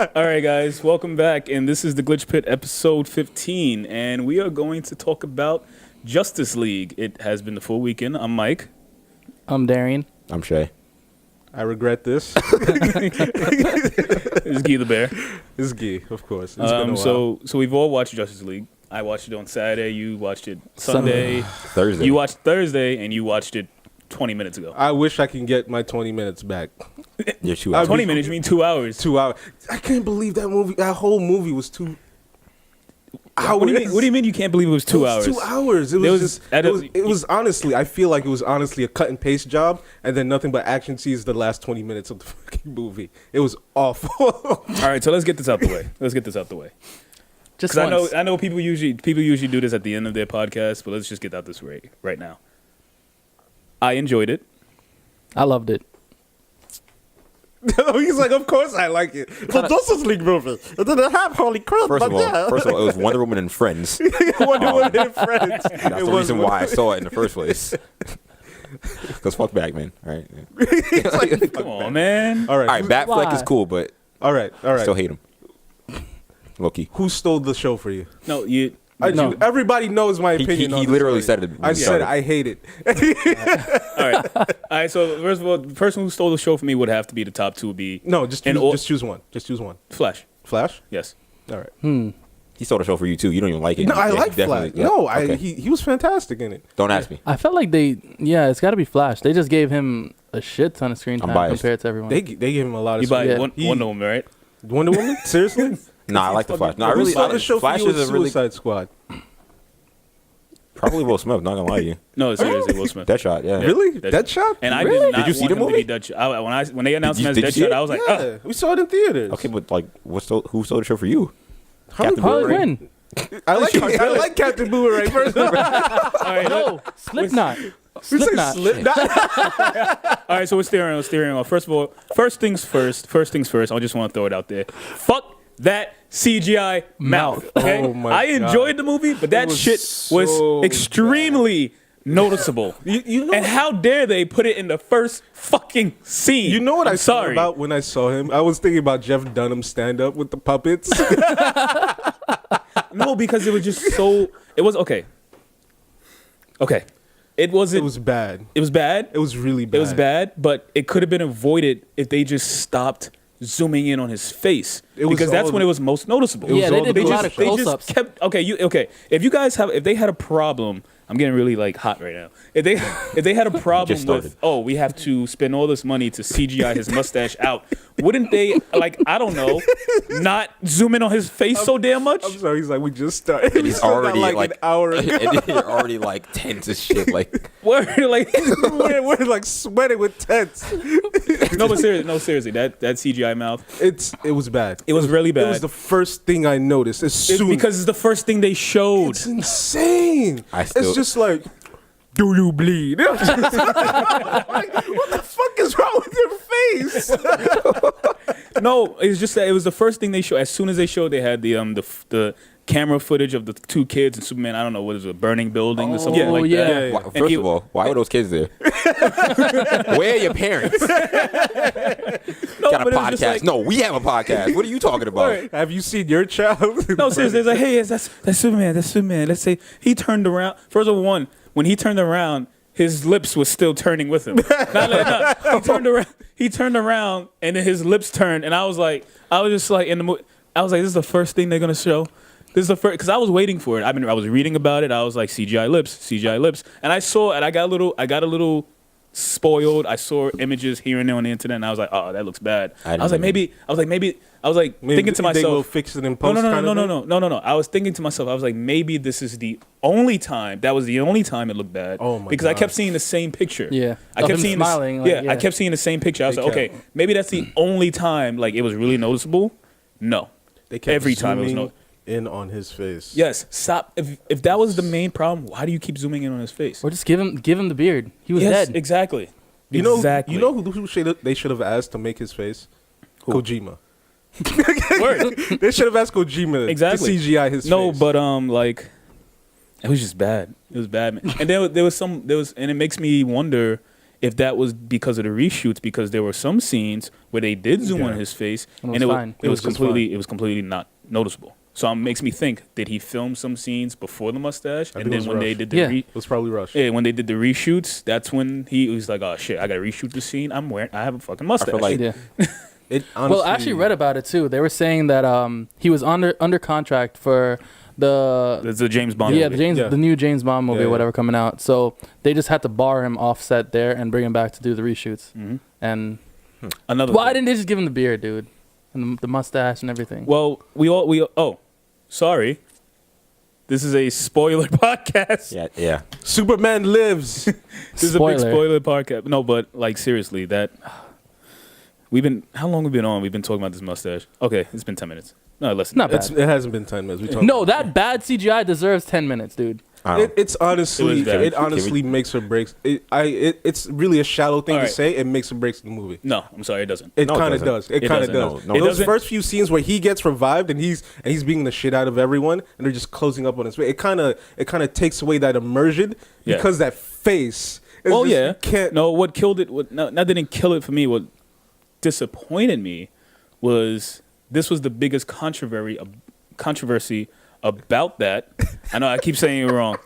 All right, guys, welcome back, and this is the Glitch Pit episode 15, and we are going to talk about Justice League. It has been the full weekend. I'm Mike. I'm Darian. I'm Shay. I regret this. This is Guy the Bear. This is Guy, of course. It's been a while. So we've all watched Justice League. I watched it on Saturday. You watched it Sunday. Thursday. You watched Thursday, and you watched it 20 minutes ago. I wish I can get my 20 minutes back. You're 2 hours. 20 minutes, you mean 2 hours. 2 hours. I can't believe that movie. That whole movie was 2 hours. What do you mean you can't believe it was 2 hours? 2 hours. It was honestly, I feel like it was honestly a cut and paste job, and then nothing but action scenes the last 20 minutes of the fucking movie. It was awful. All right, so let's get this out the way. Just Because I know people usually do this at the end of their podcast, but let's just get out this right now. I enjoyed it. I loved it. He's like, of course I like it. It's a Justice League movie. It didn't have holy crap. First of all, it was Wonder Woman and Friends. Wonder Woman and Friends. That's the reason why I saw it in the first place. Because fuck Batman, right? Like, Come on, man. all right. All right, Batfleck is cool, but All right. still hate him. Loki. Who stole the show for you? No, you. No. Everybody knows my opinion. He literally said it. when I we said started. I hate it. All right. So first of all, the person who stole the show for me would have to be the top two. Would be No, just choose one. Just choose one. Flash. Flash. Yes. All right. He stole the show for you too. You don't even like it. No, I Yeah, like he Flash. definitely- yeah. No, Okay. he was fantastic in it. Don't ask me. I felt like it's got to be Flash. They just gave him a shit ton of screen time biased. compared to everyone. They gave him a lot of. You buy Yeah. Wonder Woman, right? Wonder Woman? Seriously? Nah, I like the Flash. No, I Who really. stole the show Flash for you is with a really Suicide Squad. probably Will Smith. Not gonna lie to you. No, seriously, Will Smith. Deadshot. Yeah. Really? Deadshot. Deadshot? And I Really? did not Did you see want the him to movie? be Deadshot. When they announced him as Did you see Deadshot, it? I was like, Yeah, we saw it in theaters. Okay, but like, who stole the show for you? Harley Harley Quinn. Quinn. I like Captain Boomerang. First of all. all right, No, Slipknot. You say Slipknot. Slipknot? all right. So we're steering on. First of all, first things first. I just want to throw it out there. Fuck that CGI mouth. Okay, Oh my I enjoyed the movie, but that was shit was so extremely noticeable. You know And how dare they put it in the first fucking scene? You know what I'm I thought sorry. about when I saw him? I was thinking about Jeff Dunham's stand-up with the puppets. No, because it was just so. It was okay. Okay, it wasn't. It was bad. It was bad. It was really bad. It was bad, but it could have been avoided if they just stopped zooming in on his face, It was because that's all when the- it was most noticeable. It was Yeah, they all did the a lot of bullshit. They close-ups. just kept okay. If they had a problem, I'm getting really like hot right now. If they had a problem Just with we have to spend all this money to CGI his mustache out, wouldn't they I don't know, not zoom in on his face so damn much? I'm sorry, he's like, we just started. And We he's still got, already like an hour ago. and you're already like tense as shit. Like Word, like we're like sweating with tents. no, but seriously, that CGI mouth, It was bad. it was really bad. It was the first thing I noticed. As soon because it's the first thing they showed. it's insane. It's just like, do you bleed? Like, what the fuck is wrong with your face? No, it's just that it was the first thing they showed. As soon as they showed, they had the camera footage of the two kids and Superman. I don't know what is it, a burning building or something like yeah. that. Why- first of all, why were those kids there? Where are your parents? No, Got a but it was just podcast? like- No, we have a podcast. What are you talking about? Have you seen your child? No, seriously, it's like, hey, that's Superman. That's Superman. Let's say he turned around. First of all, when he turned around, his lips was still turning with him. He turned around, and then his lips turned, and I was just like in the movie. I was like, this is the first thing they're gonna show. This is the first, because I was waiting for it. I was reading about it. I was like, CGI lips, and I saw it. I got a little spoiled. I saw images here and there on the internet, and I was like, oh, that looks bad. I was like, maybe thinking to myself, they will fix it in post. no. kind of thing? I was thinking to myself, I was like, maybe this is the only time. That was the only time it looked bad. Oh my because I God. kept seeing the same picture. Yeah. I Of kept him seeing smiling, This, like, yeah, I kept seeing the same picture. I was They like, kept- okay, maybe that's the only time like it was really noticeable. No, They kept every time it was zooming no. in on his face. Yes, stop. If that was the main problem, why do you keep zooming in on his face? Or just give him the beard. He was Yes, dead. exactly. You know exactly. who they should have asked to make his face? Who? Kojima. Word. They should have asked Kojima Exactly. to CGI his No, face. but like, it was just bad. It was bad, man. And there was, and it makes me wonder if that was because of the reshoots, because there were some scenes where they did zoom on his face, And and it was fine. it was just completely not noticeable. So it makes me think, did he film some scenes before the mustache, I and think it then was when they rushed. did the Yeah. It was probably rushed. when they did the reshoots, that's when he was like, "Oh shit, I gotta reshoot the scene. I have a fucking mustache." like- Yeah. It honestly, Well, I actually read about it too. They were saying that he was under contract for the It's a James Bond. yeah, movie. the new James Bond movie Yeah, or yeah. whatever coming out. So they just had to bar him offset there and bring him back to do the reshoots. Mhm. And Another. why thing. didn't they just give him the beard, dude, and the mustache and everything? Well, sorry. This is a spoiler podcast. Yeah. Superman lives. This is a big spoiler podcast. No, but like seriously, how long have we been on? We've been talking about this mustache. Okay, it's been 10 minutes. No, less than Not that. bad. It hasn't been 10 minutes. We talked No, about that bad CGI deserves 10 minutes, dude. I don't know. It's honestly, It was bad. it honestly makes or breaks. It's really a shallow thing All to right. say. It makes or breaks the movie. No, I'm sorry, it doesn't. It No, it kind of doesn't. does. It It kind of doesn't. does. No, it Those doesn't. first few scenes where he gets revived and he's beating the shit out of everyone, and they're just closing up on his face. It kind of takes away that immersion Yeah. because that face. Is Well, just, yeah. you can't. No, what killed it? That didn't kill it for me. What disappointed me was this was the biggest controversy about that. I know I keep saying it wrong,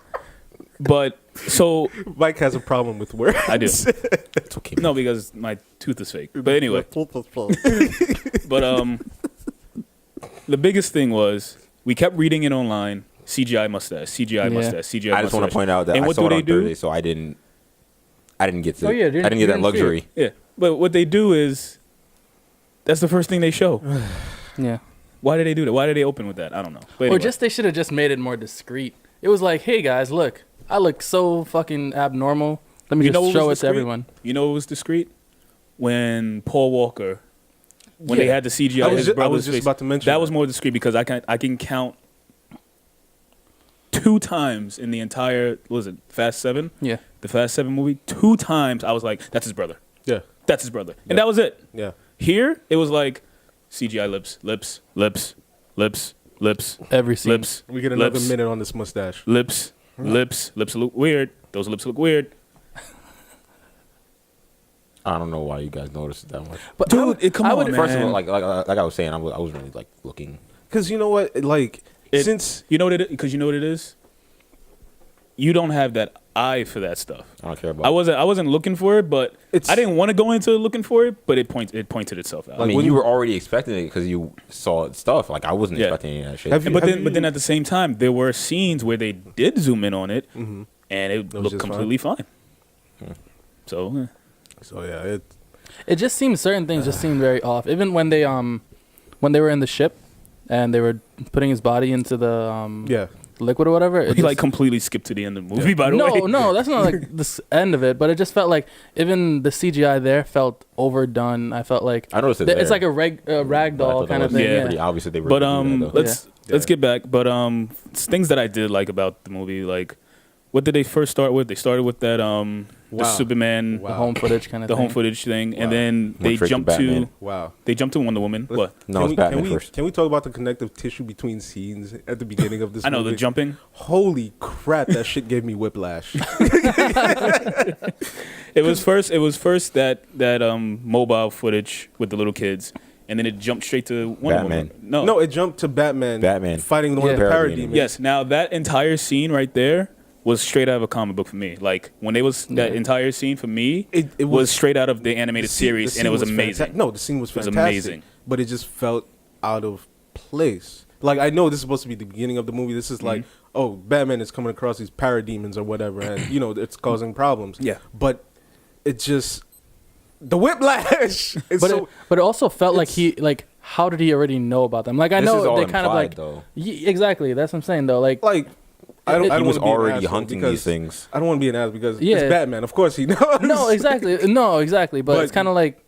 but so Mike has a problem with words. I do. It's okay. No, because my tooth is fake. But anyway, but the biggest thing was we kept reading it online. CGI mustache, CGI Yeah. mustache, CGI mustache. I just want to point out that And I what saw do it they on do? Thursday, so I didn't get to. Oh, yeah, I didn't get you that didn't see luxury. Yeah, but what they do is that's the first thing they show. Yeah. Why did they do that? Why did they open with that? I don't know. But Or anyway. just they should have just made it more discreet. It was like, hey guys, look, I look so fucking abnormal. Let me You know just what show it was to discreet? everyone. You know what was discreet? When Paul Walker, when they Yeah. had the CGI I was his ju- I brother's was just face, about to mention that that. was more discreet because I can count 2 times in the entire what was it Fast 7? Yeah. The Fast 7 movie. 2 times I was like, that's his brother. Yeah, That's his brother. And Yeah. that was it. yeah. Here it was like CGI lips. Every scene. Lips. We get another lips, minute on this mustache. Lips look weird. Those lips look weird. I don't know why you guys noticed it that much. But Dude, come I on, would- man. First of all, like I was saying, I was really like looking. Because you know what? Like, since You know what it? Because you know what it is. You don't have that eye for that stuff. I don't care about. I wasn't looking for it, but It's- I didn't want to go into looking for it, but it pointed itself out. I mean, when you you- were already expecting it because you saw stuff. Like I wasn't Yeah. expecting any of that shit. Have you- but then at the same time, there were scenes where they did zoom in on it, Mm-hmm. and it was looked just completely fine. So so yeah, It just seems certain things just seem very off. Even when they were in the ship and they were putting his body into the yeah. liquid or whatever. It he like just- completely skipped to the end of the movie. By the way, no, that's not like the end of it, but it just felt like even the CGI there felt overdone. I felt like I noticed it. it's there. like a rag But I thought doll that kind of was thing. Yeah. Pretty Yeah. obvious that they were. but doing that, though. let's Yeah. get back. But things that I did like about the movie, like what did they first start with? They started with that the Wow. Superman. Wow. The home footage kind of The thing. home footage thing, Wow. and then they Went straight to jumped to Batman. Wow. Wonder Woman. What? No, it's Batman first. Can we talk about the connective tissue between scenes at the beginning of this I know movie? the jumping. Holy crap, that shit gave me whiplash. It was first that mobile footage with the little kids, and then it jumped straight to Wonder Batman. Woman. No, it jumped to Batman. Batman. Fighting one of the Yeah. parademons. Yes. Now that entire scene right there was straight out of a comic book for me. Like when that entire scene for me, It was was straight out of the animated The scene- series, the and it scene was amazing. No, the scene was It was fantastic. amazing. But it just felt out of place. Like, I know this is supposed to be the beginning of the movie. This is like, oh, Batman is coming across these parademons or whatever, and, you know, it's causing problems. Yeah. But it just... The whiplash! It's But it also felt like how did he already know about them? Like I This know is all they kind of implied, like though. Exactly. That's what I'm saying though. Like like... I don't He He wanna was be an already asshole hunting because- these things. I don't want to be an ass because Yeah. it's Batman. Of course he knows. no, exactly. No, exactly. But it's kind of like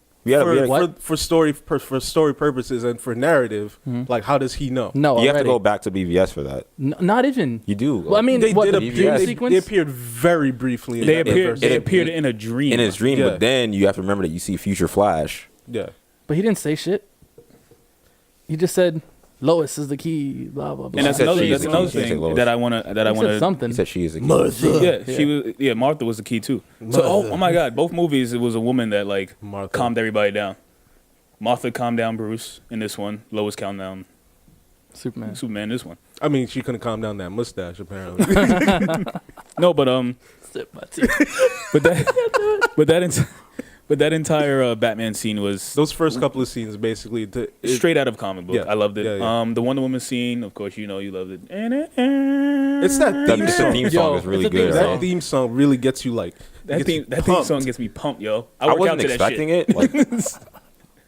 For story purposes and for narrative, like, how does he know? no. You have to already. go back to BVS for that. Not even. You do. Well, I mean, They what did the appear. dream Yes. sequence? They appeared very briefly. In They that appeared. first They scene. appeared in a dream. in his dream, Yeah. but then you have to remember that you see future Flash. Yeah. But he didn't say shit. He just said, Lois is the key. Blah blah blah. And that's said another she is the key. She didn't say thing Lois. that I wanna He said something. He said she is a key. Yeah, Martha was the key too. So oh my God, both movies it was a woman that like Martha. calmed everybody down. Martha calmed down Bruce in this one. Lois calmed down Superman. Superman in this one. I mean, she couldn't calm down that mustache apparently. No, but Sip my tea. but that but that entire Batman scene was Those first couple of scenes, basically, straight out of comic book. Yeah, I loved it. yeah, yeah. The Wonder Woman scene, of course, you know you loved it. It's that The theme song. theme song is Yo, really it's a theme good. song. Right? That theme song really gets you like that gets you theme pumped. song gets me pumped, yo. I work wasn't out to that expecting shit. it. Like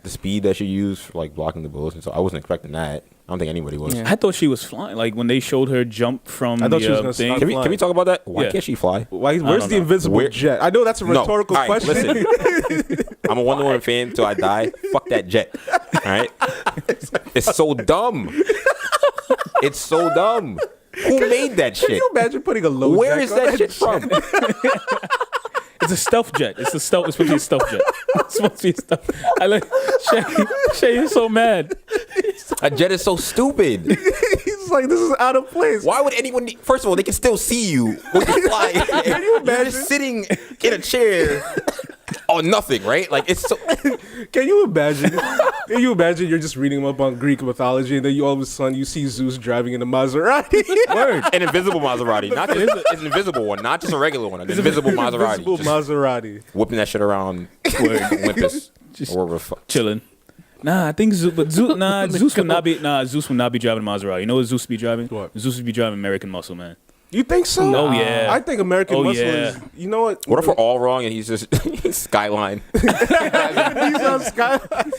the speed that she used for like blocking the bullets, and so I wasn't expecting that. I don't think anybody was. Yeah. I thought she was flying. Like when they showed her jump from I thought the she was gonna thing. start Can we talk about that? Why Yeah. can't she fly? Where's don't the know. invisible Where- jet? I know that's a No. rhetorical All right, question. listen. I'm a Wonder Woman fan until I die. Fuck that jet. All right. It's so dumb. It's so dumb. Who made that Can shit? you imagine putting a low Where jack is on that shit from? It's a stealth jet. It's supposed to be a stealth jet. It's supposed to be a stealth. I like Shay. You're so mad. A jet is so stupid. He's like, this is out of place. Why would anyone? First of all, they can still see you when you fly. Can you You're imagine? just sitting in a chair on nothing, right? Like it's so. Can you imagine? Can you imagine you're just reading up on Greek mythology and then you all of a sudden you see Zeus driving in a Maserati? Word. An invisible Maserati, not just it's an invisible one, not just a regular one. An invisible Maserati, Invisible just Maserati. whipping that shit around Olympus Just or whatever the fuck. chilling. Nah, I think Zeus would not be. Nah, Zeus would not be driving a Maserati. You know what Zeus would be driving? What? Zeus would be driving American Muscle, man. You think so? Oh, yeah. I think American Oh, Muscle yeah. is. You know what? What if we're all wrong and he's just he's Skyline? He's on Sky.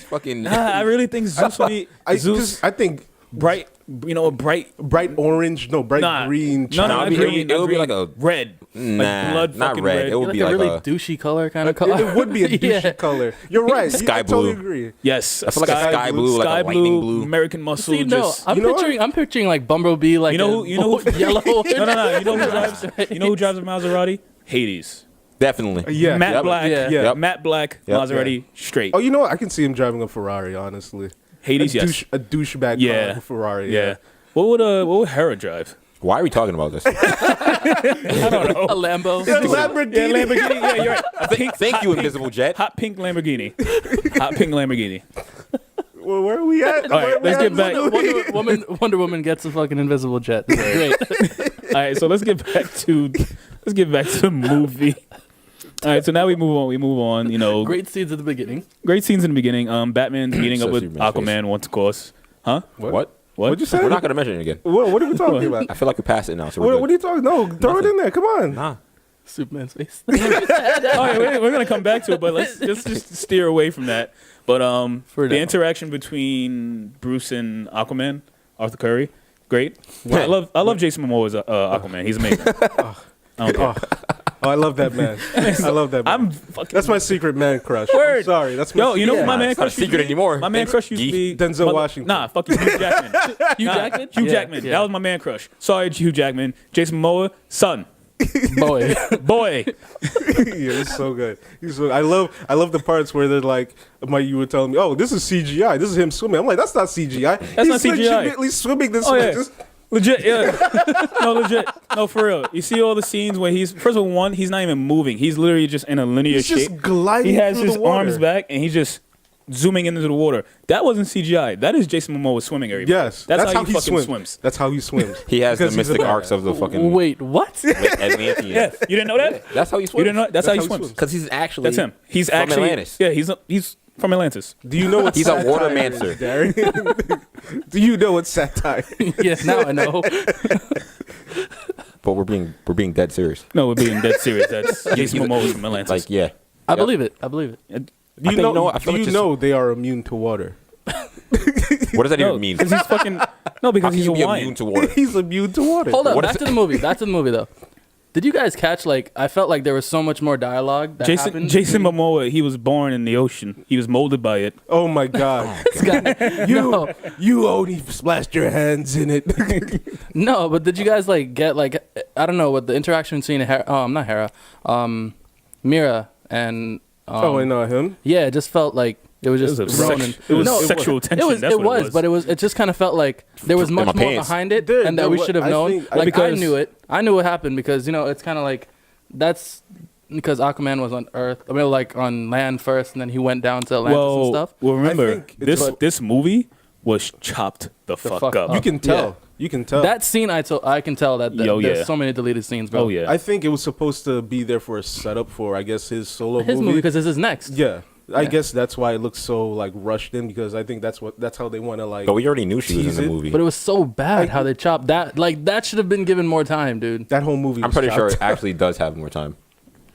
Fucking Nah, I really think Zeus would be. Zeus, I think bright. You know, bright. bright orange, no, bright Nah, green. no, Nah, not it'd be- green. it would be green, like a- red. nah, like blood not fucking red. red. It would Like be a like really a. douchey color kind of color. It would be a douchey Yeah. color. You're right. Sky I totally blue. agree. Yes, I feel like a sky blue, like sky a lightning blue. American Muscle. See, no, just, I'm You know picturing. I'm picturing like Bumblebee, like You know who- yellow. no. You know who drives? You know who drives a Maserati? Hades. Definitely. Yeah. Matte Yep. Black. Yeah. Yep. Matte Black Yep. Maserati straight. Oh, you know what? I can see him driving a Ferrari. Honestly, Hades, yes. a douchebag Yeah. Ferrari. Yeah. What would Hera drive? Why are we talking about this? a Lambo. Yeah, Lamborghini. Yeah, Lamborghini. Yeah, you're right. A pink, Thank hot you, pink- Invisible Jet. Hot pink Lamborghini. Hot pink Lamborghini. Well, where are we at? All right, let's get back. Wonder Woman gets a fucking invisible jet. Great. All right, so let's get back to the movie. All right, so now we move on. You know, Great scenes at the beginning. great scenes in the beginning. Batman's meeting up So with Superman's Aquaman once, of course. Huh? What? What? What'd you say? We're not gonna mention it again. What are we talking about? I feel like we passed it now. So we're What good. are you talking? No, throw it in there. Come on. Nah. Superman's face. All right, we're gonna come back to it, but let's just steer away from that. But For the now. interaction between Bruce and Aquaman, Arthur Curry, great. I love Jason Momoa as Aquaman. He's amazing. I don't care. Oh, I love that man. I love that man. I'm fucking. That's my secret man crush. I'm Word. sorry. That's my Yo, you know Yeah. who my man It's not a crush used to secret be? anymore. My man crush used to be Denzel Washington. Nah, fuck you, Hugh Jackman. Hugh Nah, Jackman? Hugh Yeah, Jackman. yeah. That was my man crush. Sorry, Hugh Jackman. Jason Momoa, son, Boy. boy. Yeah, it's so good. I love the parts where they're like, you were telling me, oh, this is CGI. This is him swimming. I'm like, that's not CGI. That's not He's CGI. legitimately swimming this Oh, way. yeah. Just, Legit, yeah. No, legit. No, for real. You see all the scenes where first of all, he's not even moving. He's literally just in a linear he's shape. just gliding He has through his the water. arms back and he's just zooming into the water. That wasn't CGI. That is Jason Momoa swimming everybody. Yes, That's how he fucking swims. swims. That's how he swims. He has the Because he's a mystic badass. arcs of the fucking Wait, what? Atlantean. Yeah, you didn't know that? That's how he swims. You didn't know that? That's how he swims. Because he's actually. That's him. He's from actually Atlantis. Yeah, he's from Atlantis. Do you know what He's a satire watermancer. is, Darren? Do you know what satire is? Yes, now I know. But we're being dead serious. No, we're being dead serious. That's Jason Momoa from Atlantis. Like yeah. I believe it. I believe it. Do you think- know, no, I feel do like you just- know they are immune to water? What does that no, even mean? because he's fucking no, How because can he's you be Hawaiian. immune to water? He's immune to water. Hold up. What Back is to the movie. Back to the movie, though. Did you guys catch, like, I felt like there was so much more dialogue that happened? Jason Momoa, he was born in the ocean. He was molded by it. Oh my God! This guy. No. You only splashed your hands in it. No, but did you guys, like, get, like, I don't know, what the interaction between not Hera, Mira and... Oh, and him. Yeah, it just felt like It was It just was, a Ronan. sex, it was No, sexual tension. It was, That's what it was. but it just kind of felt like there was much my more pants. behind it, There- and that there we wa- should have I known. think- Like I because- knew it. I knew what happened because it's kind of like that's because Aquaman was on Earth. I mean, like on land first, and then he went down to Atlantis and stuff. Well, remember think it's this movie was chopped the fuck fuck up. up. You can tell. Yeah. You can tell. That scene, I can tell that Yo, there's yeah. so many deleted scenes, bro. Oh yeah. I think it was supposed to be there for a setup for, I guess, his solo His movie because this is next. Yeah. I Yeah. guess that's why it looks so like rushed in, because I think that's how they want to like. But we already knew she was in tease the it, movie. But it was so bad how they chopped that. Like that should have been given more time, dude. That whole movie. I'm was pretty sure chopped. it actually does have more time.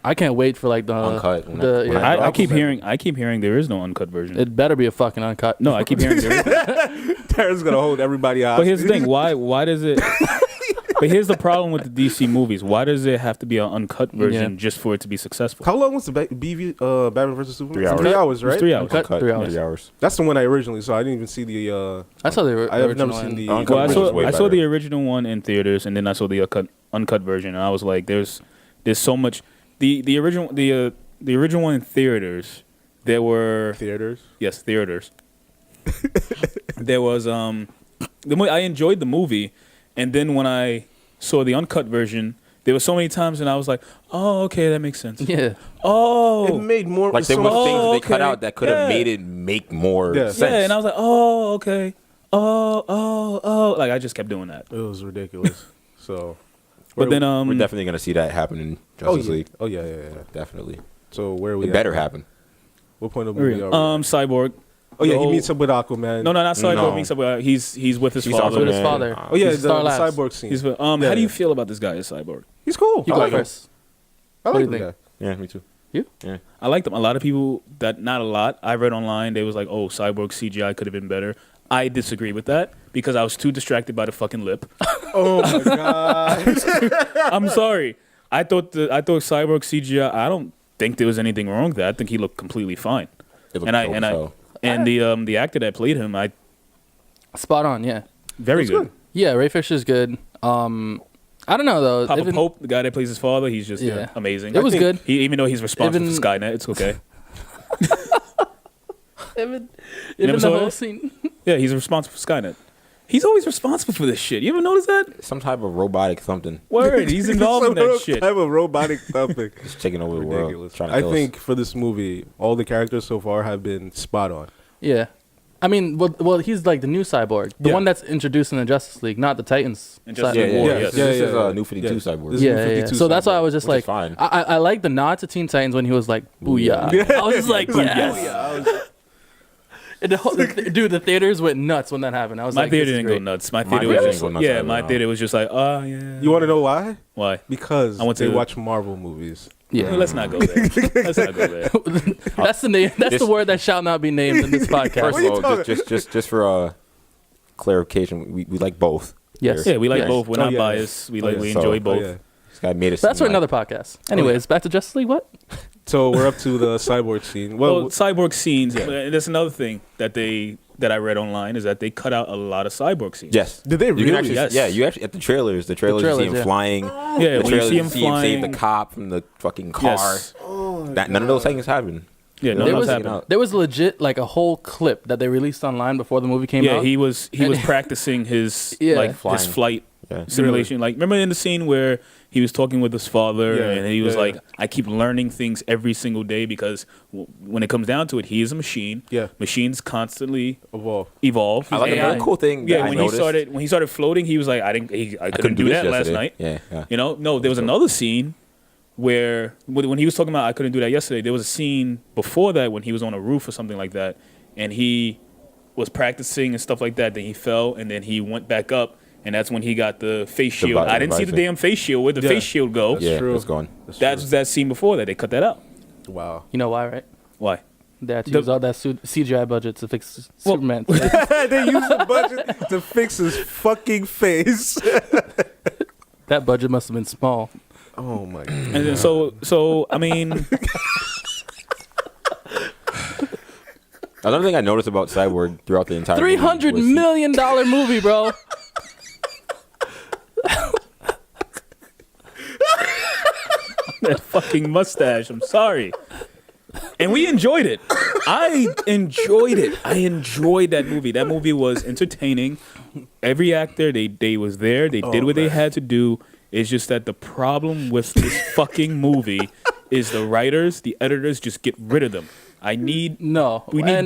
I can't wait for like the Uncut, when The, I- when yeah. I keep Aquaman. hearing there is no uncut version. It better be a fucking uncut. No, I keep hearing there is. Darren's gonna hold everybody hostage. But here's the thing: why does it? But here's the problem with the DC movies: why does it have to be an uncut version Yeah. just for it to be successful? How long was the Batman versus Superman? 3 hours. 3 hours, It's right? 3 hours. Uncut, Uncut, 3 hours. 3 hours. That's the one I originally saw. I didn't even see the. I saw the I have never original seen one. the. Uncut Well, I version saw is way I saw better. the original one in theaters, and then I saw the uncut version, and I was like, there's so much. The original one in theaters, there were theaters. yes theaters. There was I enjoyed the movie, and then when I saw the uncut version, there were so many times, and I was like, oh okay, that makes sense. Yeah. Oh It made more. Like there so were much- things that they cut okay. out that could have Yeah. made it make more Yeah. sense. yeah, and I was like, oh okay, oh, like I just kept doing that. It was ridiculous. So. But then We're definitely gonna see that happen in Justice yeah. League. Oh yeah. Definitely. So where are we? It at? better happen. What point of the movie are we? at? Cyborg. Oh yeah, he the meets up with Aquaman. No, not Cyborg. No. Meets up with, he's with his She's father. With his Man. father. Oh yeah, He's the Star Labs. cyborg scene. He's with, Yeah, how do you yeah. feel about this guy as Cyborg? He's cool. You I go like him. first. I What do like you the think? guy. Yeah, me too. You? Yeah. I like them. A lot of people not a lot. I read online they was like, oh, Cyborg CGI could have been better. I disagree with that because I was too distracted by the fucking lip. Oh my god. I'm sorry. I thought Cyborg CGI. I don't think there was anything wrong with that. I think he looked completely fine. It looked And I dope and as I hell. and the actor that played him, Spot on. Yeah. very Looks good. good. Yeah. Ray Fisher's good. I don't know though. Papa Even- Pope, the guy that plays his father, he's just Yeah. amazing. It was think- good. Even though he's responsible Even- for Skynet, it's okay. Even never the saw whole it? scene. Yeah, he's responsible for Skynet. He's always responsible for this shit. You ever notice that? Some type of robotic something Word, he's involved in that shit. Type of robotic something. just taking over the world. Ridiculous. Trying to I kill us. think for this movie, all the characters so far have been spot on. Yeah. I mean, well, he's like the new cyborg, the Yeah. one that's introduced in the Justice League, not the Titans. In Justice Yeah, League yeah, War, yeah. yes. This is yeah. New 52 Yeah. cyborg. This is Yeah, New yeah, yeah. 52 So that's why I cyborg, was just which is like, fine. I like the nod to Teen Titans when he was like, "Booyah!" I was just like, yes. And dude, the theaters went nuts when that happened. I was My like, theater this is didn't go great. nuts. My My theater theater was didn't just go nuts yeah. either, My no. theater was just like, oh yeah. You want to know why? Why? Because I went they to- watch Marvel movies. Yeah, Let's not go there. Let's not go there. that's the name. That's This- the word that shall not be named in this podcast. First What are you of all, talking- just for clarification, we like both. Yes. here. Yeah, we like Yes. both. We're Oh, not yeah. biased. We Oh, like yeah. we So- enjoy oh, both. yeah. This guy made us. But that's for seem another podcast. Anyways, back to Justice League. What? So we're up to the cyborg scene. Well, Well, cyborg scenes. And that's another thing that I read online is that they cut out a lot of cyborg scenes. Yes. did they You can really? actually, Yes. yeah, you actually at the trailers you see him yeah. flying. Yeah, the when you trailers see him save flying. the cop from the fucking car. Yes. That none of those things happen. Yeah, no, There that's was happened. there was legit like a whole clip that they released online before the movie came Yeah, out. he was practicing his Yeah. like his Flying. flight Yeah. simulation. Like remember in the scene where he was talking with his father Yeah, and he was yeah. like, I keep learning things every single day because when it comes down to it, he is a machine. Yeah. Machines constantly Evolve. evolve. I like He's another AI. cool thing. Yeah, that I when noticed. he started floating, he was like, I couldn't do this that last yesterday. night. Yeah. You know, no, there was another scene where when he was talking about I couldn't do that yesterday, there was a scene before that when he was on a roof or something like that, and he was practicing and stuff like that. Then he fell, and then he went back up, and that's when he got the face shield. button I didn't see the visor. damn face shield. Where'd the Yeah. face shield go? That's Yeah, true. it's gone. That's that scene before that. They cut that out. Wow. You know why, right? Why? They had to The- use all that CGI budget to fix Well- Superman. They used the budget to fix his fucking face. That budget must have been small. Oh my god. And then so I mean, Another thing I noticed about Cyborg throughout the entire $300 movie was million movie, bro. that fucking mustache. I'm sorry. And we enjoyed it. I enjoyed it. I enjoyed that movie. That movie was entertaining. Every actor, they was there. They did what they had to do. It's just that the problem with this fucking movie is the writers, the editors, just get rid of them. We need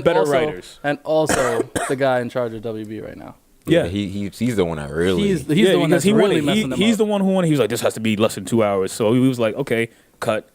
better writers. And also the guy in charge of WB right now. Yeah, he's the one that really. He's the one that's really messing them up. He's the one who wanted. He was like, this has to be less than 2 hours. So he was like, okay, cut.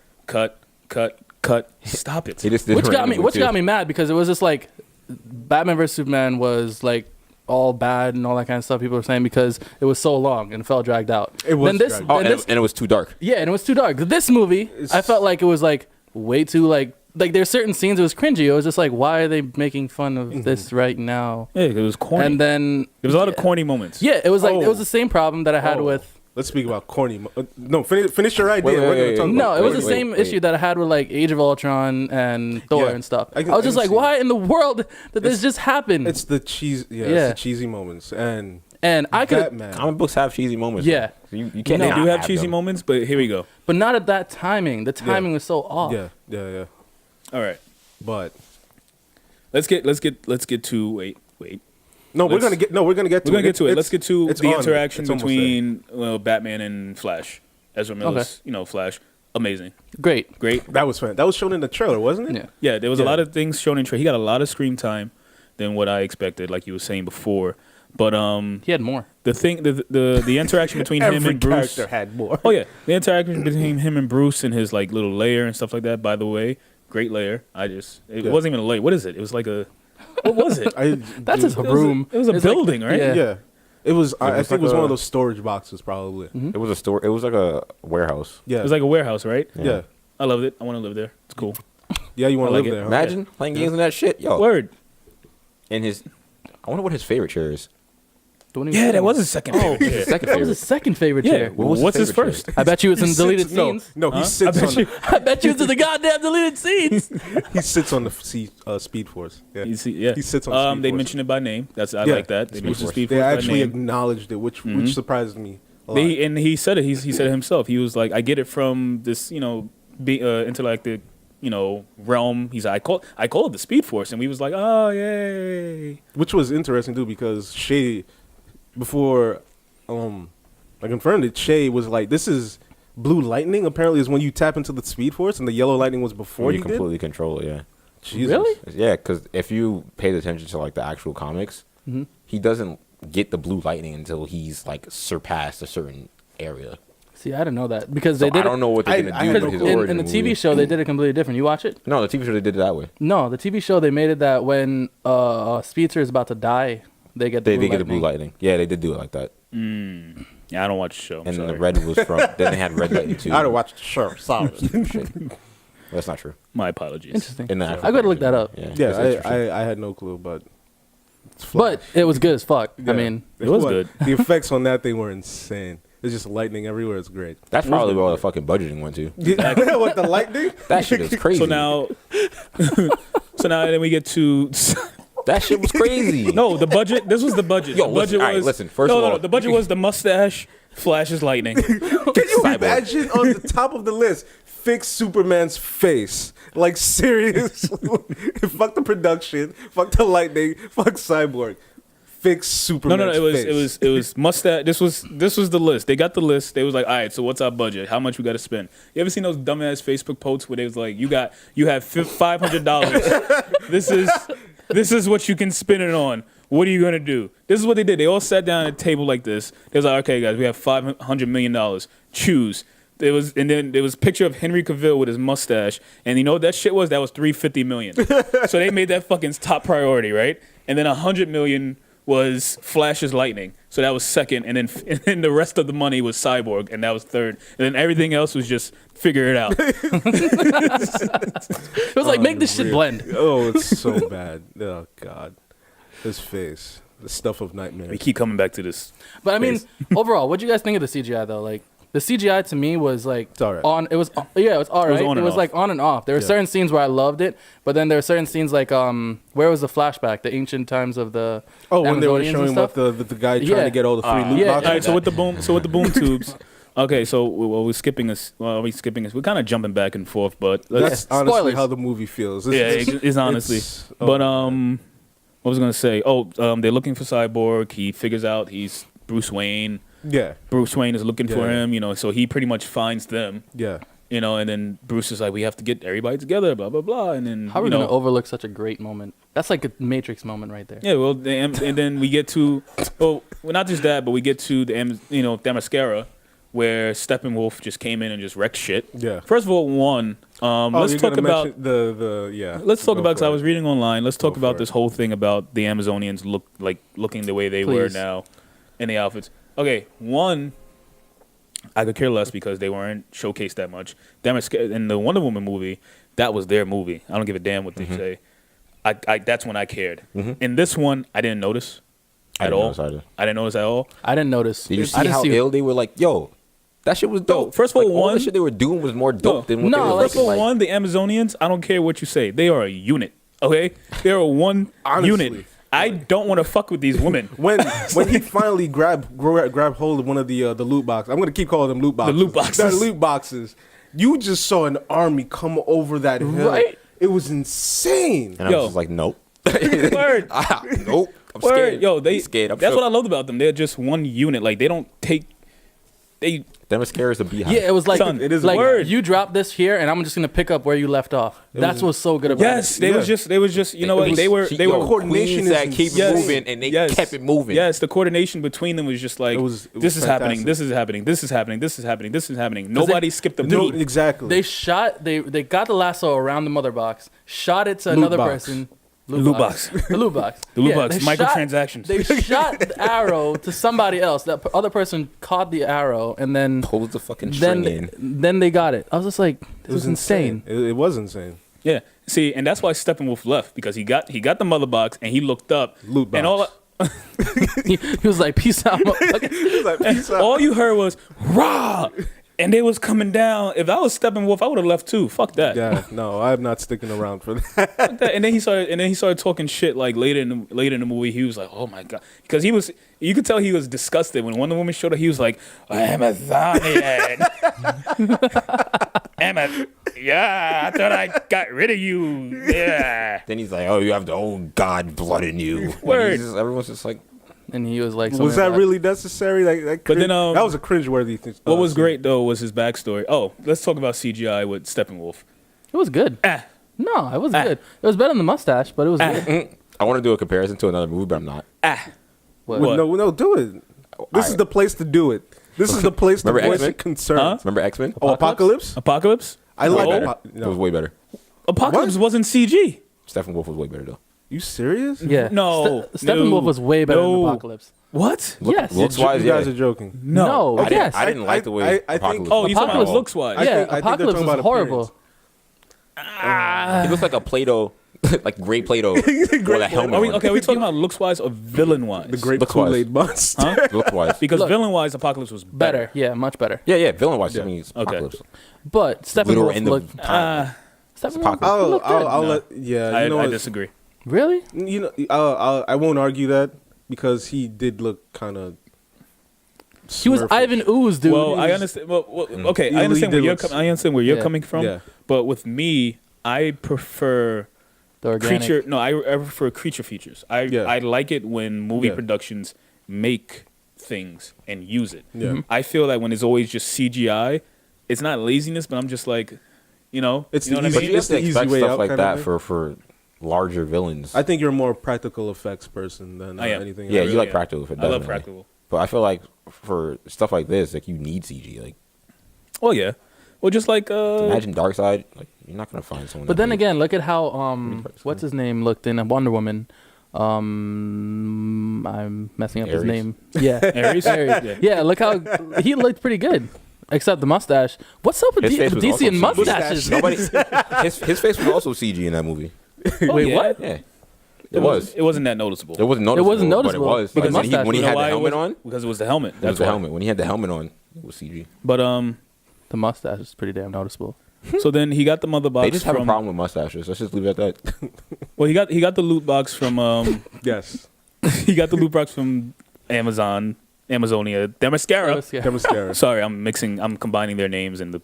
Stop it. Which got me mad because it was just like Batman vs Superman was like all bad and all that kind of stuff people were saying because it was so long and it felt dragged out. It was and it was too dark. Yeah, and it was too dark. This movie, I felt like it was like way too like there's certain scenes it was cringy. It was just like, why are they making fun of this right now? Yeah, it was corny. And then there was a lot of corny moments. Yeah, it was like it was the same problem that I had with. Let's speak about corny. No, finish your idea. It was the same issue that I had with like Age of Ultron and Thor and stuff. I was just like, why in the world did this just happen? It's the cheese. Yeah, it's the cheesy moments and I could. Comic books have cheesy moments. Yeah, you can't. They do have cheesy moments, but here we go. But not at that timing. The timing was so off. Yeah. All right, but let's get to wait. No, we're gonna get to it. Let's get to the interaction between Batman and Flash. Ezra Miller's, Flash. Amazing. Great. That was fun. That was shown in the trailer, wasn't it? Yeah. There was a lot of things shown in trailer. He got a lot of screen time than what I expected, like you were saying before. But he had more. The interaction between him and Bruce. Every character had more. Oh yeah, the interaction between him and Bruce and his like little lair and stuff like that. By the way, great lair. It wasn't even a lair. What is it? It was like a. What was it? That's his room. It was a building, like, right? Yeah. It was. I think it was one of those storage boxes, probably. Mm-hmm. It was a store. It was like a warehouse. Yeah. It was like a warehouse, right? Yeah. I loved it. I want to live there. It's cool. Yeah, you want to live there? Huh? Imagine playing games in that shit, yo. Word. And I wonder what his favorite chair is. Yeah, that was his second favorite chair. That was his second favorite chair. What's his first? I bet you it's in deleted scenes. No, he sits on. I bet you it's in the goddamn deleted scenes. He sits on the Speed Force. Yeah. He sits on the Speed They Force. mentioned it by name. I like that. They mentioned Speed Force They by actually name. acknowledged it, which surprised me a lot. And he said it. He said it himself. He was like, I get it from this, intergalactic, realm. He's like, I call it the Speed Force, and we was like, oh yay. Which was interesting too, because Shay, before I confirmed it, Shay was like, this is blue lightning. Apparently, is when you tap into the Speed Force, and the yellow lightning was before you completely control it. Yeah. Jesus. Really? Yeah, because if you paid attention to like the actual comics, he doesn't get the blue lightning until he's like surpassed a certain area. See, I didn't know that because I don't know what they're gonna do with his origin in the TV show. They did it completely different. You watch it? No, the TV show they did it that way. No, the TV show they made it that when Speedster is about to die, they get the blue lightning. Yeah, they did do it like that. Yeah, I don't watch the show. And then the red was from. Then they had red lightning too. I don't watch the show. Sorry. That's not true. My apologies. Interesting. I gotta look that up. Yeah, I had no clue, but. But it was good as fuck. Yeah, I mean, it was good. The effects on that thing were insane. It's just lightning everywhere. It's great. That's probably where all the fucking budgeting went to. What, the lightning? That shit is crazy. So now then we get to. That shit was crazy. No, the budget. This was the budget. Yo, the budget listen. First of all, the budget was the mustache, Flash's lightning. Can you imagine on the top of the list, fix Superman's face? Like, seriously. Fuck the production. Fuck the lightning. Fuck Cyborg. Fix Superman's face. It was mustache. This was the list. They got the list. They was like, all right, so what's our budget? How much we got to spend? You ever seen those dumbass Facebook posts where they was like, you have $500. This is what you can spend it on. What are you gonna do? This is what they did. They all sat down at a table like this. They was like, okay, guys, we have $500 million. Choose. And then there was a picture of Henry Cavill with his mustache, and you know what that shit was? That was $350 million. So they made that fucking top priority, right? And then $100 million was Flash's lightning, so that was second, and then the rest of the money was Cyborg, and that was third, and then everything else was just figure it out. It was like make this shit blend. Oh, it's so bad. Oh God, his face, the stuff of nightmares. We keep coming back to this, but I mean, overall, what do you guys think of the CGI though? Like the CGI to me was like it's all right. It was all right. It was like on and off. There were certain scenes where I loved it, but then there were certain scenes like where was the flashback, the ancient times of the when they were showing what the guy trying to get all the free loot boxes. All right, so with the boom tubes, Okay, so we're skipping this. Well, we're skipping this. We're kind of jumping back and forth, but let's, That's honestly Spoilers. how the movie feels. yeah, it's honestly. But what was I gonna say? Oh, they're looking for Cyborg. He figures out he's Bruce Wayne. yeah, Bruce Wayne is looking for Yeah. him. You know, so he pretty much finds them. yeah. You know, and then Bruce is like, we have to get everybody together. Blah blah blah. And then How are we you gonna know, overlook such a great moment? That's like a Matrix moment right there. yeah. Well, and then we get to well, not just that, but we get to the Themyscira, where Steppenwolf just came in and just wrecked shit. Yeah. First of all, let's you're talk gonna about mention the yeah. let's talk Go about because for I it. was reading online. Let's talk Go about for this it. whole thing about the Amazonians looking the way they were Please. now in the outfits. Okay, one, I could care less because they weren't showcased that much. In the Wonder Woman movie, that was their movie. I don't give a damn what they say. I that's when I cared. In this one, I didn't notice I at didn't all. notice either. I didn't notice at all. I didn't notice. Did you I see didn't how ill they were? Like, yo, that shit was dope. first of all, all one- the shit they were doing was more dope than what No, they were like- First of all, looking like. one, the Amazonians, I don't care what you say. They are a unit, okay? They are one Honestly. unit. I don't want to fuck with these women. When he finally grabbed hold of one of the loot boxes, I'm gonna keep calling them loot boxes. loot boxes. They're loot boxes. You just saw an army come over that hill. Right? It was insane. And I Yo. was just like, nope. Word. Nope. I'm Word. scared. Yo, I'm scared. I'm that's shook. what I loved about them. They're just one unit. Like, they don't take... They... Themyscira is a beehive. Yeah, it was like Son, it is a like word. you drop this here, and I'm just gonna pick up where you left off. That's what's so good about Yes, it. they Yeah. was just... You know what? They were... coordination Queens that is keep Yes. moving, and they Yes. kept it moving. Yes, the coordination between them was just like, It was this is happening, fantastic. this is happening, this is happening, this is happening, this is happening. Nobody skipped a No, beat. exactly. They shot. They got the lasso around the mother box, shot it to another box. person. Loot box. The loot box. The loot Yeah, box. they Microtransactions. They shot the arrow to somebody else. That other person caught the arrow, and then Pulls the fucking string in. then they got it. I was just like, it this is insane. It was insane. Yeah. See, and that's why Steppenwolf left, because he got the mother box and he looked up. Loot And box. He was like, peace out. motherfucker." He's like, peace out. all you heard was rah, and they was coming down. If I was Steppenwolf, I would have left too. Fuck that. Yeah, no, I'm not sticking around for that. Fuck that. And then he started talking shit like later in the movie. He was like, oh my god, because you could tell he was disgusted when Wonder Woman showed up. He was like, Amazonian. Yeah, I thought I got rid of you. Yeah. Then he's like, oh, you have the old god blood in you. And Word. he's just- everyone's just like, And he was like, Was something that about- really necessary? But then, that was a cringeworthy thing. What was great though was his backstory. Oh, let's talk about CGI with Steppenwolf. It was good. Ah. No, it was good. It was better than the mustache, but it was good. I want to do a comparison to another movie, but I'm not. What? What? No, do it. This is the place to do it. This is the place to Remember voice X-Men? your concerns. Huh? Remember X-Men? Oh, Apocalypse? Apocalypse? I Way like better. Apo- It was no. way better. Apocalypse wasn't CG. Steppenwolf was way better though. You serious? Yeah. No, Steppenwolf no, was way better no. than Apocalypse. What? Yes. Looks wise, You yeah. guys are joking. No. I yes. didn't like the way I think- Apocalypse. Oh, you talking about Apocalypse looks wise? I Yeah, think they're Apocalypse talking was about horrible. He looks like a Play-Doh, like gray Play-Doh with a helmet Are we on. okay? Are we talking about looks wise or villain wise? The great Looks wise. Kool-Aid monster. Huh? Looks wise. Because Look. villain wise, Apocalypse was Better. Yeah, much better. Yeah, villain-wise. I mean, it's Okay. Apocalypse. But Literal Steppenwolf end of looked. time. Steppenwolf Apocalypse. looked good. I'll No. let. Yeah, you know I what? disagree. Really? You know, I won't argue that because he did look kind of. He was Ivan Ooze, dude. Well, He I was- understand. Well, okay, He I understand where did you're. look- I understand where you're yeah, coming from. yeah. But with me, I prefer the organic. creature. No, I prefer creature features. Yeah. I like it when movie Yeah. productions make things and use it. Yeah. I feel that when it's always just CGI, it's not laziness, but I'm just like, you know, It's you know the what I But mean? you just the easy expect way stuff out like kind of that thing. for larger villains. I think you're a more practical effects person than I am. anything. yeah, else. you like am. practical. I love practical. But I feel like for stuff like this, like you need CG. Like Well, yeah. Well, just like imagine Darkseid. Like you're not gonna find someone. But that then big. again, look at how Pretty what's his name looked in Wonder Woman. I'm messing up his Ares? name. Yeah, Ares. Ares. Yeah, look how he looked pretty good, except the mustache. What's up with His face was DC and also CG. mustaches? nobody. his face was also CG in that movie. Wait, yeah. what? Yeah, it was. It wasn't that noticeable. It wasn't noticeable. wasn't noticeable, but it was. but Like, the mustache when he You know had the why it helmet was? on, Because it was the helmet. it was That's the why. helmet. When he had the helmet on, it was CG. But The mustache is pretty damn noticeable. so then he got the mother box. They just have a from, problem with mustaches. Let's just leave it at that. Well, he got the loot box from Yes. he got the loot box from Amazon. Amazonia, Themyscira. Themyscira. Sorry, I'm combining their names in the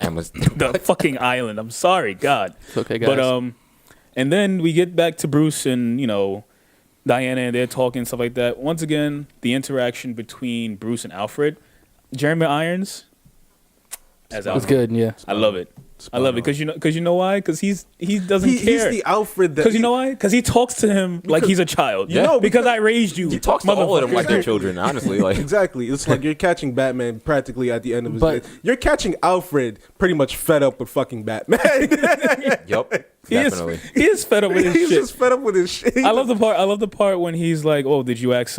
Emma's the fucking island. I'm sorry, God. It's okay, guys. But and then we get back to Bruce and Diana, and they're talking stuff like that. Once again, the interaction between Bruce and Alfred, Jeremy Irons as it was Alfred. good. Yeah. I love it. I love it because you know why? Because he doesn't He's care. the Alfred that. Because you know why? Because he talks to him like he's a child. You know, because I raised you. He talks to all of them like they're Exactly. children, honestly. Like, Exactly. It's like you're catching Batman practically at the end of his But- day. You're catching Alfred pretty much fed up with fucking Batman. yup, He is, definitely. he is fed up with his He's shit. just fed up with his shit. I love the part when he's like, "Oh, did you ask?"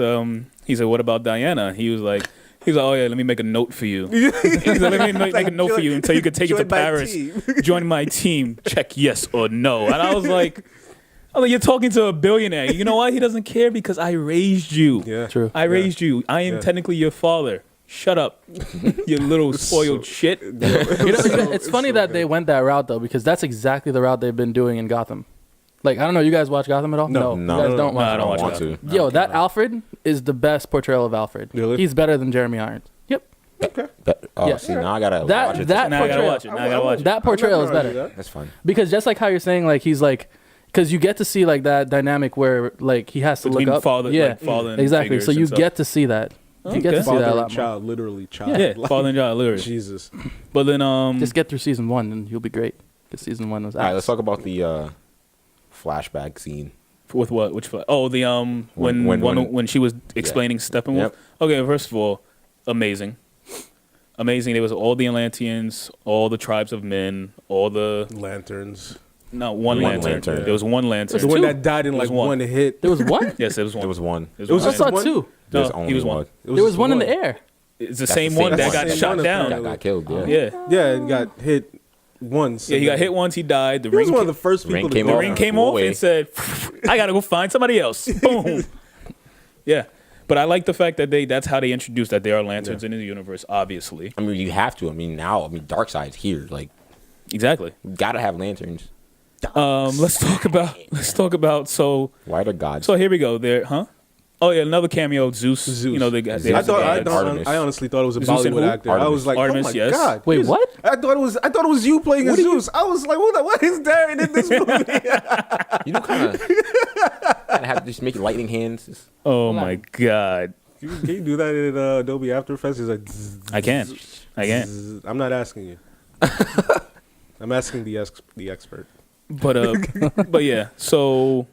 He said, "What about Diana?" He was like, "Oh yeah, let me make a note for you. He said, let me make a note for you until you could take it to Join my Paris. team." Join my team. Check yes or no." And I was like, "You're talking to a billionaire. You know why he doesn't care? Because I raised you. Yeah. True. I raised you. I am Yeah. technically your father. Shut up, you little spoiled shit." It's funny that they went that route though, because that's exactly the route they've been doing in Gotham. Like, I don't know, you guys watch Gotham at all? No. You guys don't No, watch I it. don't watch want Gotham. to. Yo, that Alfred is the best portrayal of Alfred. Really? He's better than Jeremy Irons. Yep. Oh, Yeah. see, now I gotta That- watch it. that- Now I gotta portrayal. watch it. Now I gotta watch it. That portrayal is I'm not gonna better. argue That's fun. Because just like how you're saying, like, he's like, because you get to see like that dynamic where like he has to Between look up. father, yeah, like, father and exactly. So figures you and stuff. get to see that. You get Okay. to see that a Father lot and more. child, literally child. Yeah, Like, father and child, literally. Jesus. But then Just get through season 1 and you'll be great. Because season 1 was All right, ass. let's talk about the flashback scene. with what? Which? Oh, the when she was explaining Steppenwolf. Yep. Okay, first of all, amazing. There was all the Atlanteans, all the tribes of men, all the Lanterns. one One lantern. lantern. There was one lantern. The one two. that died in There was like one. one hit. There was one? Yes, it was one. There was one. It It was I just saw one? 2. There's No, only he was one. There was one in the air. It's the That's same the one same that one. got Same shot one, down. That got killed. Yeah. Yeah, Yeah, and got hit once. yeah. He got hit once. He died. The He was ring. one of the first Ring people to came go The off. ring out. came Go off away. and said, "I gotta go find somebody else." Boom. Yeah, but I like the fact that that's how they introduced that there are lanterns in the universe. Obviously, I mean, you have to. I mean, Darkseid's here. Like, exactly. you gotta have lanterns. Let's talk about. So Why the gods? here we go. There, huh? Oh yeah, another cameo. Zeus. Zeus. You know they got. Zeus. Artemis. I honestly thought it was a Zeus and Bollywood who? actor. I Artemis. was like, Artemis, oh my yes. god. Wait, He's- what? I thought it was you playing as Zeus. I was like, what is Darren in this movie? You know, kind of have to just make lightning hands. Oh my god, Can you do that in Adobe After Effects? He's like, zzz, I can. zzz. I'm not asking you. I'm asking the expert. But yeah. So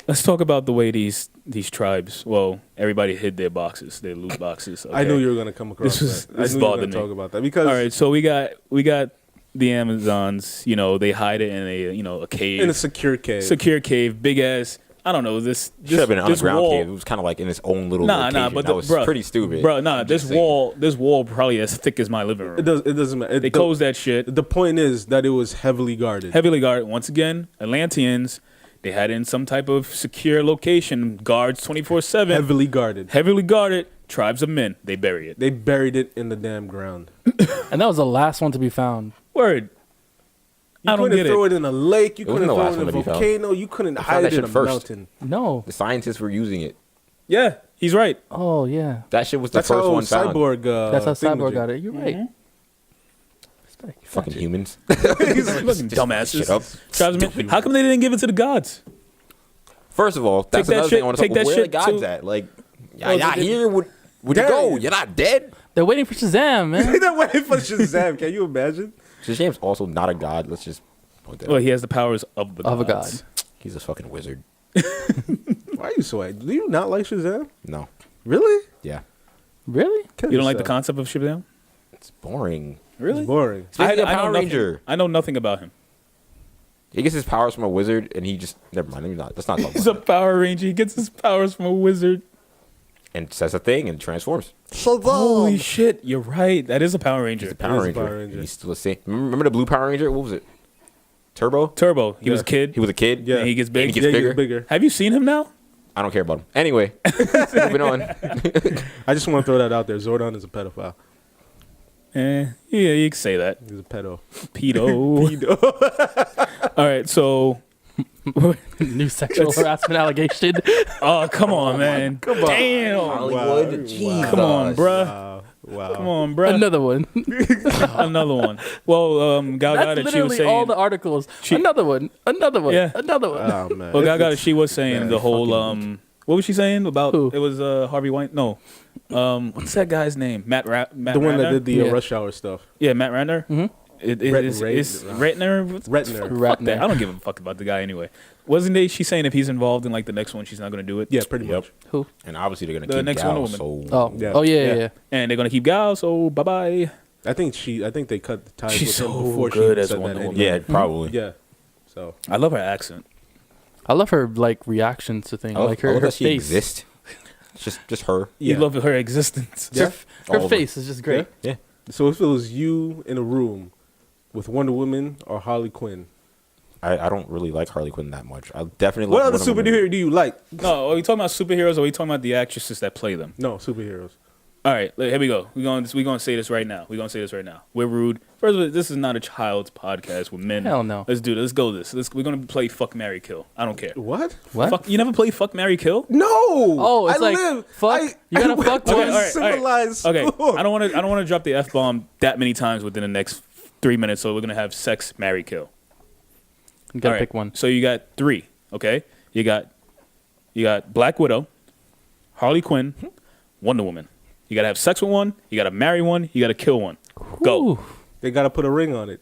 let's talk about the way these tribes. Well, everybody hid their boxes, their loot boxes. I okay? knew you were gonna come across This that. I is knew you were bothering gonna me. talk about that because All right, so we got the Amazons. You know, they hide it in a cave, in a secure cave. secure cave, big ass. I don't know this. Should have been an this underground wall, cave. It was kind of like in its own little Nah, location. but that was pretty stupid. Bro, nah, I'm this just saying. wall probably as thick as my living room. It doesn't matter. They closed that shit. The point is that it was heavily guarded. Heavily guarded. Once again, Atlanteans. They had it in some type of secure location, guards 24/7. Heavily guarded. Heavily guarded. Tribes of men. They bury it. They buried it in the damn ground. And that was the last one to be found. Word. You I don't couldn't get throw it. it in a lake. You It wasn't couldn't the throw last it in a one to be found. volcano. You couldn't found hide that it in shit a first. mountain. No. The scientists were using it. Yeah, he's right. Oh, yeah. That shit was the That's first how one found. Cyborg. That's how Cyborg thingamajig. got it. You're right. Respect. Fucking humans. Fucking Just dumbasses. shit up. Tribes of men. How come they didn't give it to the gods? First of all, that's that another shit- thing I want to take talk that about. Where the shit gods to- at? Like, Oh, y'all they did- here? Would you Damn. go? You're not dead? They're waiting for Shazam, man. They're waiting for Shazam. Can you imagine? Shazam's also not a god. Let's just point that Well, out. he has the powers of the Of a gods. god. He's a fucking wizard. Why are you so angry? Do you not like Shazam? No. Really? Yeah. Really? Kill You don't like the yourself. concept of Shazam? It's boring. Really? It's boring. Speaking of I know Power nothing- Ranger, I know nothing about him. he gets his powers from a wizard, and he just never mind. Let's not talk He's a about it. Power Ranger. He gets his powers from a wizard. And says a thing and transforms. Holy shit! You're right. That is a Power Ranger. He's a Power is a Ranger. Power Ranger. And he's still the same. Remember the blue Power Ranger? What was it? Turbo. Turbo. He was a Yeah. kid. He was a kid. Yeah. And he gets And big. he gets Yeah, bigger. he's bigger. Have you seen him now? I don't care about him. Anyway, moving on. I just want to throw that out there. Zordon is a pedophile. Yeah, you can say that. He's a pedo. Pedo. All right, so New sexual harassment allegation. Oh, come on, man. Come on. Damn. Hollywood. Wow. Jesus. Come on, bruh. Wow. Come on, bruh. Another one. Another one. Well, Gal That's Gadot, she was literally saying. all the articles. Another one. Another one. Yeah. Another one. Oh man. Well, Gal Gadot, It's- she was saying yeah, the whole. fucking- What was she saying about? Who? It was Harvey Weinstein. No. What's that guy's name? Matt the one that Ratner? did the Yeah. Rush Hour stuff. Yeah, Matt Ratner. Mm-hmm. It's Ratner. Ratner. Fuck that. Ratner. I don't give a fuck about the guy anyway. Wasn't she saying if he's involved in like the next one, she's not going to do it? Yeah, pretty Yep. much. Who? And obviously they're gonna The keep next Gal, Wonder so Oh. Yeah. Oh yeah, Yeah. yeah. And they're going to keep Gal. So bye bye. I think they cut the ties She's with him so before good she as said Wonder that Woman. anyway. yeah, probably. Yeah. So I love her accent. I love her like reactions to things, I love, like I her love her that she face. exists. It's just her. You Yeah. love her existence. Her, All her of it. face is just great. Yeah. So if it was you in a room with Wonder Woman or Harley Quinn, I don't really like Harley Quinn that much. I definitely. what like other Wonder Woman. superhero do you like? No, are we talking about superheroes or are we talking about the actresses that play them? No, superheroes. All right, here we go. We're going to say this right now. We're rude. First of all, this is not a child's podcast with men. Hell no. Let's do this. Let's go this. We're going to play Fuck, Marry, Kill. I don't care. What? What? Fuck, you never play Fuck, Marry, Kill? No. Oh, it's I like, live. fuck, you gotta went fuck to one. a Okay, all right, civilized Okay, school. I don't want to drop the F-bomb that many times within the next 3 minutes, so we're going to have sex, marry, kill. You gotta All right, pick one. So you got 3, okay? You got Black Widow, Harley Quinn, Wonder Woman. You got to have sex with one, you got to marry one, you got to kill one. Go. Ooh. They gotta put a ring on it.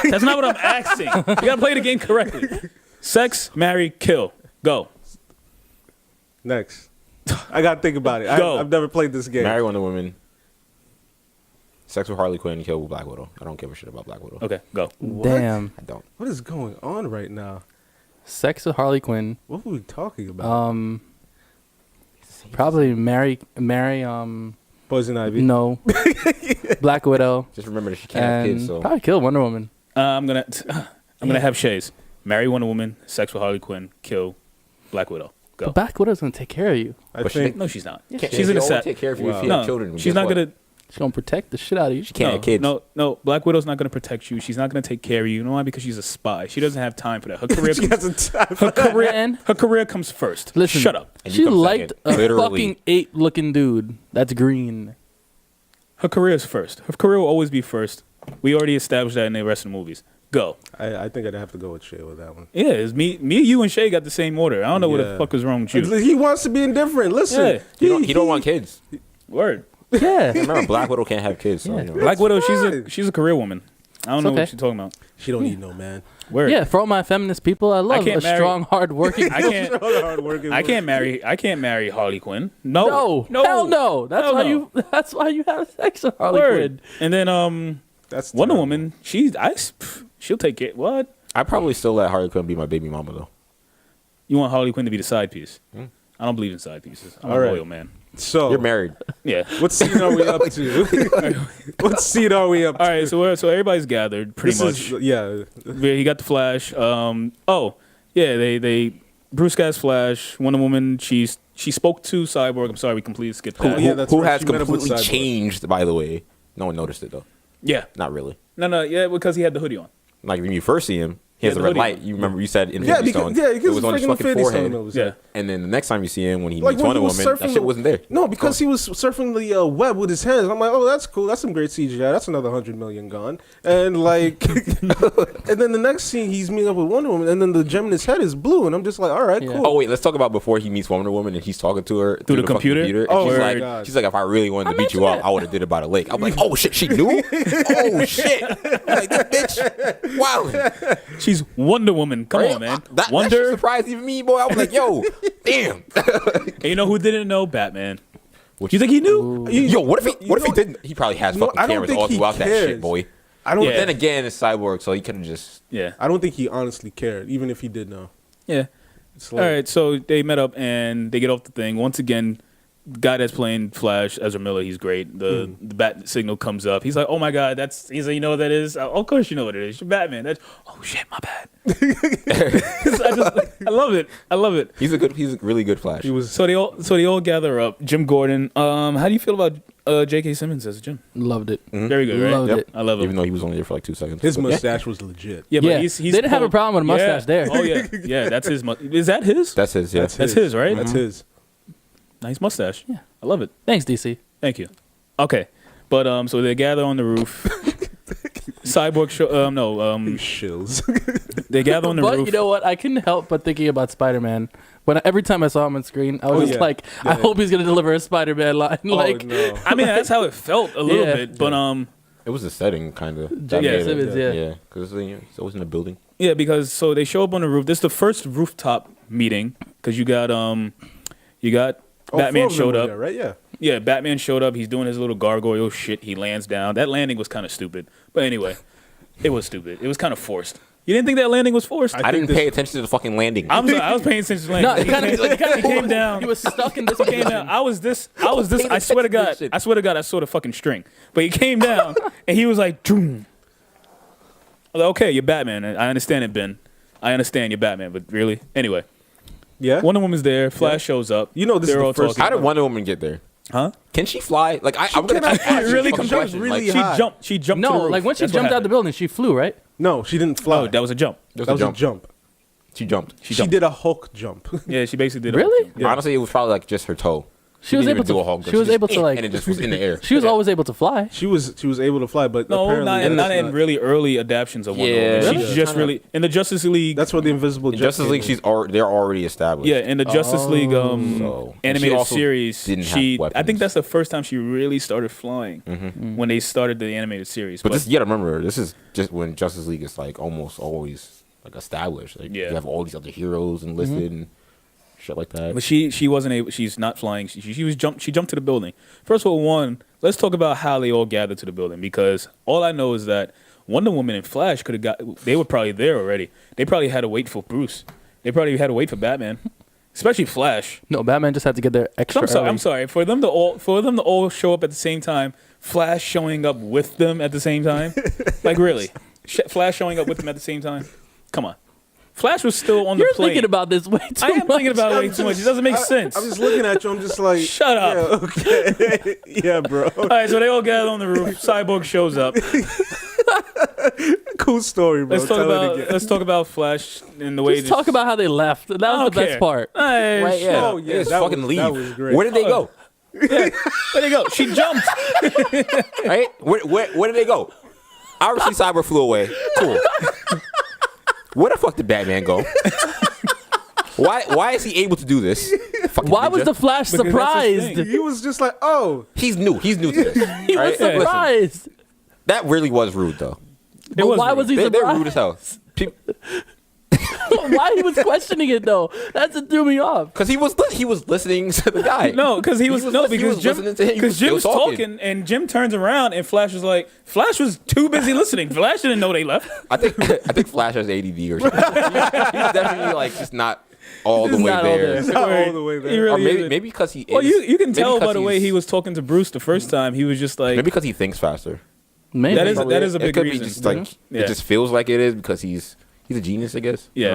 That's not what I'm asking. You got to play the game correctly. Sex, marry, kill. Go. Next. I gotta think about it. Go. I've never played this game. Marry Wonder Woman. Sex with Harley Quinn, kill with Black Widow. I don't give a shit about Black Widow. Okay, go. Damn. I don't. What is going on right now? Sex with Harley Quinn. What were we talking about? Probably marry Poison Ivy. no. Black Widow. Just remember that she can't have And kids. So probably kill Wonder Woman. I'm gonna have Shays. Marry Wonder Woman, sex with Harley Quinn, kill Black Widow. Go. But Black Widow's gonna take care of you. I But she- think No, she's not. Can't- She's she in a always set. take care of you Wow. if you have No, children. but she's guess not what? gonna. She's gonna protect the shit out of you. She can't have kids. No, Black Widow's not gonna protect you. She's not gonna take care of you. You know why? Because she's a spy. She doesn't have time for that. Her career. she comes, has a time. her career. Man. Her career comes first. Listen. Shut up. And you She come liked second. a Literally. fucking ape-looking dude. That's green. Her career is first. Her career will always be first. We already established that in the rest of the movies. Go. I think I'd have to go with Shay with that one. Yeah, it's me, you, and Shay got the same order. I don't know what the Yeah. fuck is wrong with you. He wants to be indifferent. Listen, Yeah. He don't want kids. Word. Yeah. Remember, Black Widow can't have kids. So, Yeah. you know. Black Widow. fine. She's a career woman. I don't It's know okay. what she's talking about. She don't need no man. Word. Yeah, for all my feminist people, I love can't a marry- strong, hard-working. I can't. Hardworking. I can't marry Harley Quinn. No. Hell no. That's Hell why no. you. That's why you have sex with Harley Word. Quinn. And then That's Wonder terrible. Woman. She'll take it. What? I'd probably still let Harley Quinn be my baby mama though. You want Harley Quinn to be the side piece? I don't believe in side pieces. I'm All a right. loyal man. So You're married. Yeah. what scene are we up to? What scene are we up to? All right. So everybody's gathered pretty This much. is- yeah. He got the Flash. They Bruce got his Flash. Wonder Woman. She spoke to Cyborg. I'm sorry, we completely skipped that. yeah, that's who right. has She met up with completely Cyborg. changed, by the way. No one noticed it though. Yeah. Not really. No. Yeah, because he had the hoodie on. Like when you first see him, he has Yeah, the the red hoodie light. on. You remember you said Yeah, Infinity because Stone. yeah, it because was on his fucking Infinity Stone forehead. was Yeah. there. And then the next time you see him when he Like meets when Wonder he was Woman, that surfing shit the- wasn't there. No, because he was surfing the web with his hands. I'm like, oh, that's cool. That's some great CGI. That's another 100 million gone. And like, and then the next scene, he's meeting up with Wonder Woman, and then the gem in his head is blue, and I'm just like, all right, Yeah. cool. Oh wait, let's talk about before he meets Wonder Woman and he's talking to her Through the fucking computer? And Oh, she's my like, God. if I really wanted to beat you up, I would have did it by the lake. I'm like, oh shit, she knew. Oh shit, I'm like this bitch, wow. She's Wonder Woman. Come on, man. That shit Wonder. surprised even me, boy. I was like, yo, damn. And you know who didn't know? Batman. You think he knew? Yo, what if he didn't? He probably has No, fucking I don't cameras think all he throughout that cares. shit, boy. I don't. Yeah. But then again, it's Cyborg, so he could have just. Yeah. I don't think he honestly cared, even if he did know. Yeah. It's All like, right. So they met up and they get off the thing. Once again, guy that's playing Flash, Ezra Miller, he's great. The bat signal comes up. He's like, "Oh my god, he's like, you know what that is? Oh, of course you know what it is. You're Batman." That's oh shit, my bad. I love it. I love it. He's a really good Flash. he was. So they all gather up. Jim Gordon. How do you feel about J.K. Simmons as Jim. Loved it. Very good, right? Loved Yep. it. I love him. Even though he was only there for like 2 seconds. His But mustache was legit. Yeah, but Yeah. he's They didn't have a pulled- problem with a mustache yeah. there. Oh yeah, yeah. That's his. Is that his? That's his. Yeah. That's his, right? That's his. Nice mustache. Yeah. I love it. Thanks, DC. Thank you. Okay, but so they gather on the roof. Cyborg show. These shills. They gather on the But roof. you know what? I couldn't help but thinking about Spider-Man. When every time I saw him on screen, I was just yeah. like, I hope he's gonna deliver a Spider-Man line. Like, oh, no. I mean, that's how it felt a little Yeah. bit, but It was the setting, kind of. J.K. Simmons, yeah. Yeah, because it's always in the building. yeah, because so they show up on the roof. This is the first rooftop meeting because you got Oh, Batman 4 of them showed were up. there, right? Yeah. Yeah, Batman showed up. He's doing his little gargoyle shit. He lands down. That landing was kind of stupid, but anyway, it was stupid. It was kind of forced. You didn't think that landing was forced? I didn't pay attention to the fucking landing. I'm sorry, I was paying attention to the landing. no, it kind of He came down. He was stuck in this Came position. down. I was this. I swear to God. shit. I swear to God. I saw the fucking string. But he came down and he was like, "Doom." I was like, okay, you're Batman. I understand it, Ben. I understand you're Batman, but really, anyway, Yeah. Wonder Woman's there. Flash shows up. You know this is They're the all first- How talking. did Wonder Woman get there? Huh? Can she fly? Like I'm gonna cannot keep asking really this fucking come- question. really Like, high. She jumped. to the No, roof. like when she That's what jumped out the happened. building, she flew, right? No, she didn't fly. Oh, that was a jump. there that was was a jump. She Jumped. She She jumped. did a Hulk jump. Yeah, she basically did. Really? Yeah. Honestly, it was probably like just her toe. She was didn't able even do a to. Hulk jump. She was just able to like. and it just was in the air. She was always able to fly. She was able to fly, but No, apparently not that's in really early adaptions of Wonder Yeah, Woman. really? She's just Kinda. really in the Justice League. That's what the Invisible In Jet Justice League, came they're already established. Yeah, in the Justice League So- and she animated also series, didn't have I weapons. think that's the first time she really started flying when they started the animated series. But this, you gotta remember, this is just when Justice League is like almost always like established. Like, Yeah. you have all these other heroes enlisted and shit like that. But she wasn't able. She's not flying. She was jumped. She jumped to the building. First of all, let's talk about how they all gathered to the building because all I know is that Wonder Woman and Flash could have got. They were probably there already. They probably had to wait for Bruce. They probably had to wait for Batman, especially Flash. No, Batman just had to get there extra. I'm sorry for them to all show up at the same time. Flash showing up with them at the same time. Like really, Flash showing up with them at the same time. Come on, Flash was still on You're the plane. thinking about this way too I am much. thinking about it way too much. It doesn't make sense. I'm just looking at you. I'm just like, Shut up. Yeah, okay. Yeah, bro. All right, so they all gather on the roof. Cyborg shows up. Cool story, bro. Let's talk about Flash in the way. Just talk about how they left. That was the best part. Hey, Right, yeah. Oh, yeah, Just that fucking was- leave. that was great. Where did they go? Where'd they go? She jumped. Right? Where did they go? Obviously, Cyber flew away. Cool. Where the fuck did Batman go? Why is he able to do this? Fucking Why was ninja. the Flash Because that's his surprised? thing. He was just like, oh, He's new to this. He right? was surprised. That really was rude, though. But was why rude. was he They're surprised? rude as hell. Why he was questioning it though? That's what threw me off. Because he was listening to the guy. No, because he was listening to him. He was Jim still was talking, and Jim turns around, and Flash was like, Flash was too busy listening. Flash didn't know they left. I think Flash has ADD or something. He's definitely like just not all the He's way not all there. there. not all the way He there. Or really maybe isn't. because he is. Well, you can maybe tell by because the way he he's- was talking to Bruce the first time. He was just like, Maybe because he thinks faster. Maybe. that is a It big could reason. be just like Yeah. it just feels like it is because he's a genius, I guess. I Yeah.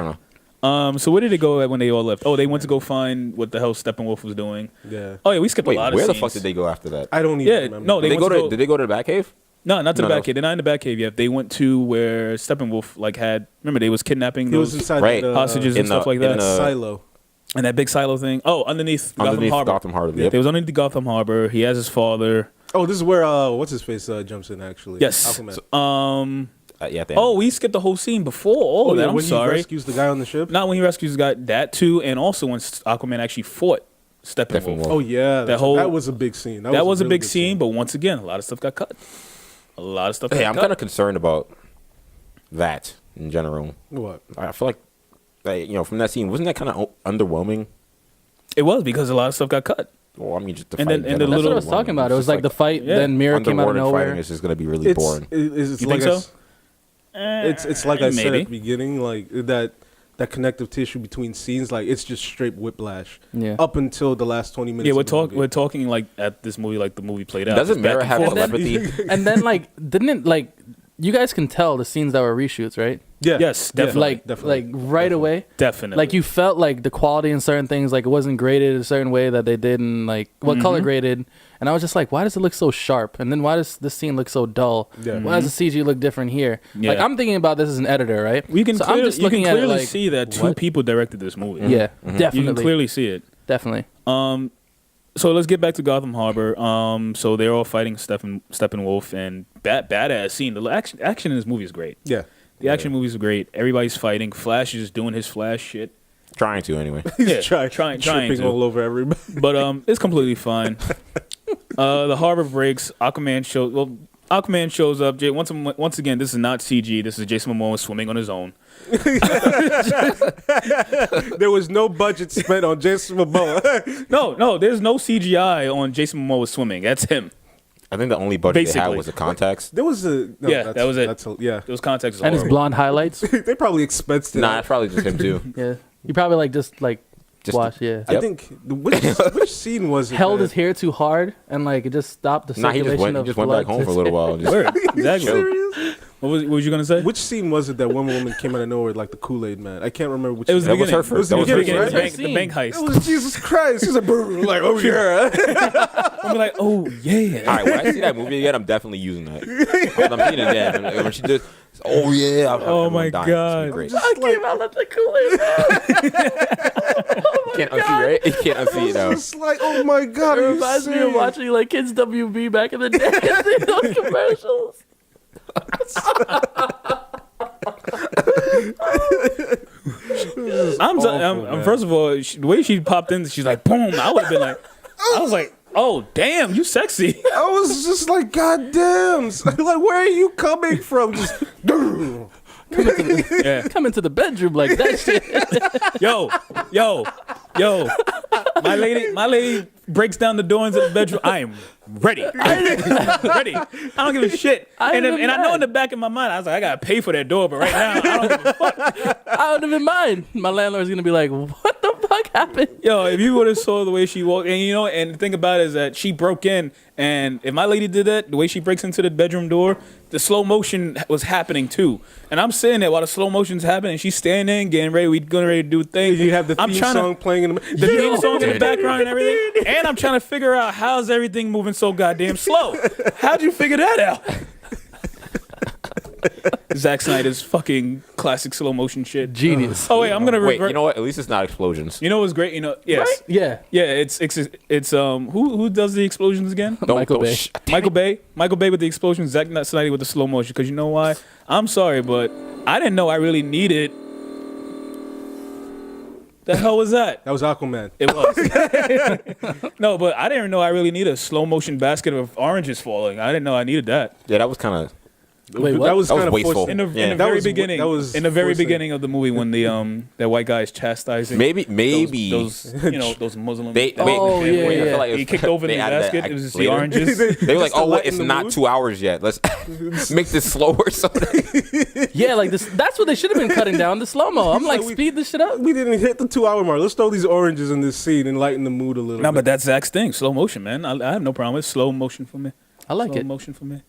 don't know. So where did it go at when they all left? Oh, they went to go find what the hell Steppenwolf was doing. Yeah. Oh yeah, we skipped Wait, a lot of where the scenes. fuck did they go after that? I don't even Yeah, remember. no, Did they went to go- Did they go to the Batcave? No, not to the No, Batcave. They're not in the Batcave yet. They went to where Steppenwolf like had. Remember, they was kidnapping He was those inside Right. the hostages and in stuff the- like in that, the- silo. and that big silo thing. Oh, underneath Underneath Gotham Harbor. Yep. They was underneath Gotham Harbor. He has his father. Oh, this is where what's his face jumps in actually. Yes. Aquaman. Yeah. Oh, we skipped the whole scene before all of that. yeah, I'm when he sorry. rescues the guy on the ship. Not when he rescues the guy. That too, and also when Aquaman actually fought Steppenwolf. Steppenwolf. Oh yeah, whole- that was a big scene. That was a really big scene, but once again, a lot of stuff got cut. A lot of stuff. Hey, got I'm cut. kind of concerned about that in general. What? I feel like from that scene, wasn't that kind of underwhelming? It was because a lot of stuff got cut. Well, I mean, just the And fight. then- in and the general. That's what I little- was talking about. It was just like the fight, Yeah. then Mira came out of underwater nowhere. fighting is just gonna be really It's boring. You like think so? It's like I said Maybe. at the beginning, like that connective tissue between scenes, like it's just straight whiplash. Yeah. Up until the last 20 minutes. Yeah, of the movie. we're talking like at this movie, like the movie played out. Doesn't Just back Mara and have forth. telepathy? And then like didn't it like you guys can tell the scenes that were reshoots, right? Yeah. Yes, definitely. Like definitely. right away. Definitely. Like you felt like the quality in certain things, like it wasn't graded a certain way that they did, and like what color graded. And I was just like, why does it look so sharp? And then why does this scene look so dull? Yeah. Why does the CG look different here? Yeah. Like I'm thinking about this as an editor, right? We can So clearly, I'm just you can looking at it clearly like, see that two what? people directed this movie. Yeah, You definitely, can clearly see it. definitely. So let's get back to Gotham Harbor. So they're all fighting Steppenwolf, and badass scene. The action in this movie is great. Yeah. The action movies are great. Everybody's fighting. Flash is just doing his Flash shit. Trying to anyway. Yeah, Trying trying tripping to. all over everybody. But it's completely fine. The harbor breaks. Aquaman shows up. Once again, this is not CG. This is Jason Momoa swimming on his own. There was no budget spent on Jason Momoa. No, there's no CGI on Jason Momoa swimming. That's him. I think the only budget they Basically. had was the context. There was a Yeah, that was it. Yeah. Those context is And his horrible. blonde highlights. They probably expensed it. Nah, that's probably just him too. Yeah, you probably like just Just watch. Yeah, I think which scene was it? held that- his hair too hard and like it just stopped the Nah, he circulation just of went back blood. home for a little while. And just, Word. Exactly. Serious? What was you gonna say? Which scene was it that one woman came out of nowhere like the Kool-Aid man? I can't remember which. It was the That was beginning. her first- It that was was the her beginning. first. The bank Scene. heist. It was Jesus Christ. He's like, like, oh yeah. I'm like, oh yeah. all right, when I see that movie again, I'm definitely using that. When I'm seeing it again. And when she does, oh yeah. Oh my dying. God. It's great. I came out of the Kool-Aid. Can't unsee, right? You can't unsee it though. It's like, oh my God. It are you reminds me of serious? watching like Kids WB back in the day. Seeing those commercials. I'm first of all, the way she popped in, she's like, boom. I would have been like, I was like, oh damn, you sexy. I was just like, God damn. Like, where are you coming from? Just, Yeah. Come into the bedroom like that shit. Yo. My lady breaks down the door into the bedroom. I am ready. Ready. I don't give a shit. And I know in the back of my mind, I was like, I gotta pay for that door, but right now I don't give a fuck. I would have been mine. My landlord's gonna be like, "What the fuck happened?" Yo, if you would have saw the way she walked, and the thing about it is that she broke in, and if my lady did that, the way she breaks into the bedroom door, the slow motion was happening too. And I'm sitting there while the slow motion's happening, and she's standing, getting ready, we getting ready to do things. you have the I'm theme trying to- song playing in the The theme song in the background and everything. And I'm trying to figure out how's everything moving so goddamn slow. How'd you figure that out? Zack Snyder's fucking classic slow motion shit. Genius. Oh wait, I'm gonna Wait, revert. you know what? At least it's not explosions. You know what's great? Yes. Right? Yeah. Yeah, it's who does the explosions again? Michael Bay. Michael Bay with the explosions, Zack Snyder with the slow motion. Because you know why? I'm sorry, but I didn't know I really needed. The hell was that? That was Aquaman. It was. No, but I didn't know I really needed a slow motion basket of oranges falling. I didn't know I needed that. Yeah, that was kind of. Wait, what? That was That was kind of wasteful. In the, Yeah. in the That very was- beginning, that was in the very forcing. beginning of the movie when the that white guy is chastising Maybe. those those Muslim. Oh, yeah, I yeah. feel like He kicked over the they added basket. that It was just the later. oranges. They were like, Just to oh, wait, lighten it's the not mood? 2 hours yet. Let's make this slower. So Yeah, like this. That's what they should have been cutting down the slow mo. I'm like, like, we- speed this shit up. We didn't hit the 2 hour mark. Let's throw these oranges in this scene and lighten the mood a little No, bit. but that's Zach's thing. Slow motion, man. I have no problem with slow motion for me. I like Slow it. motion for me.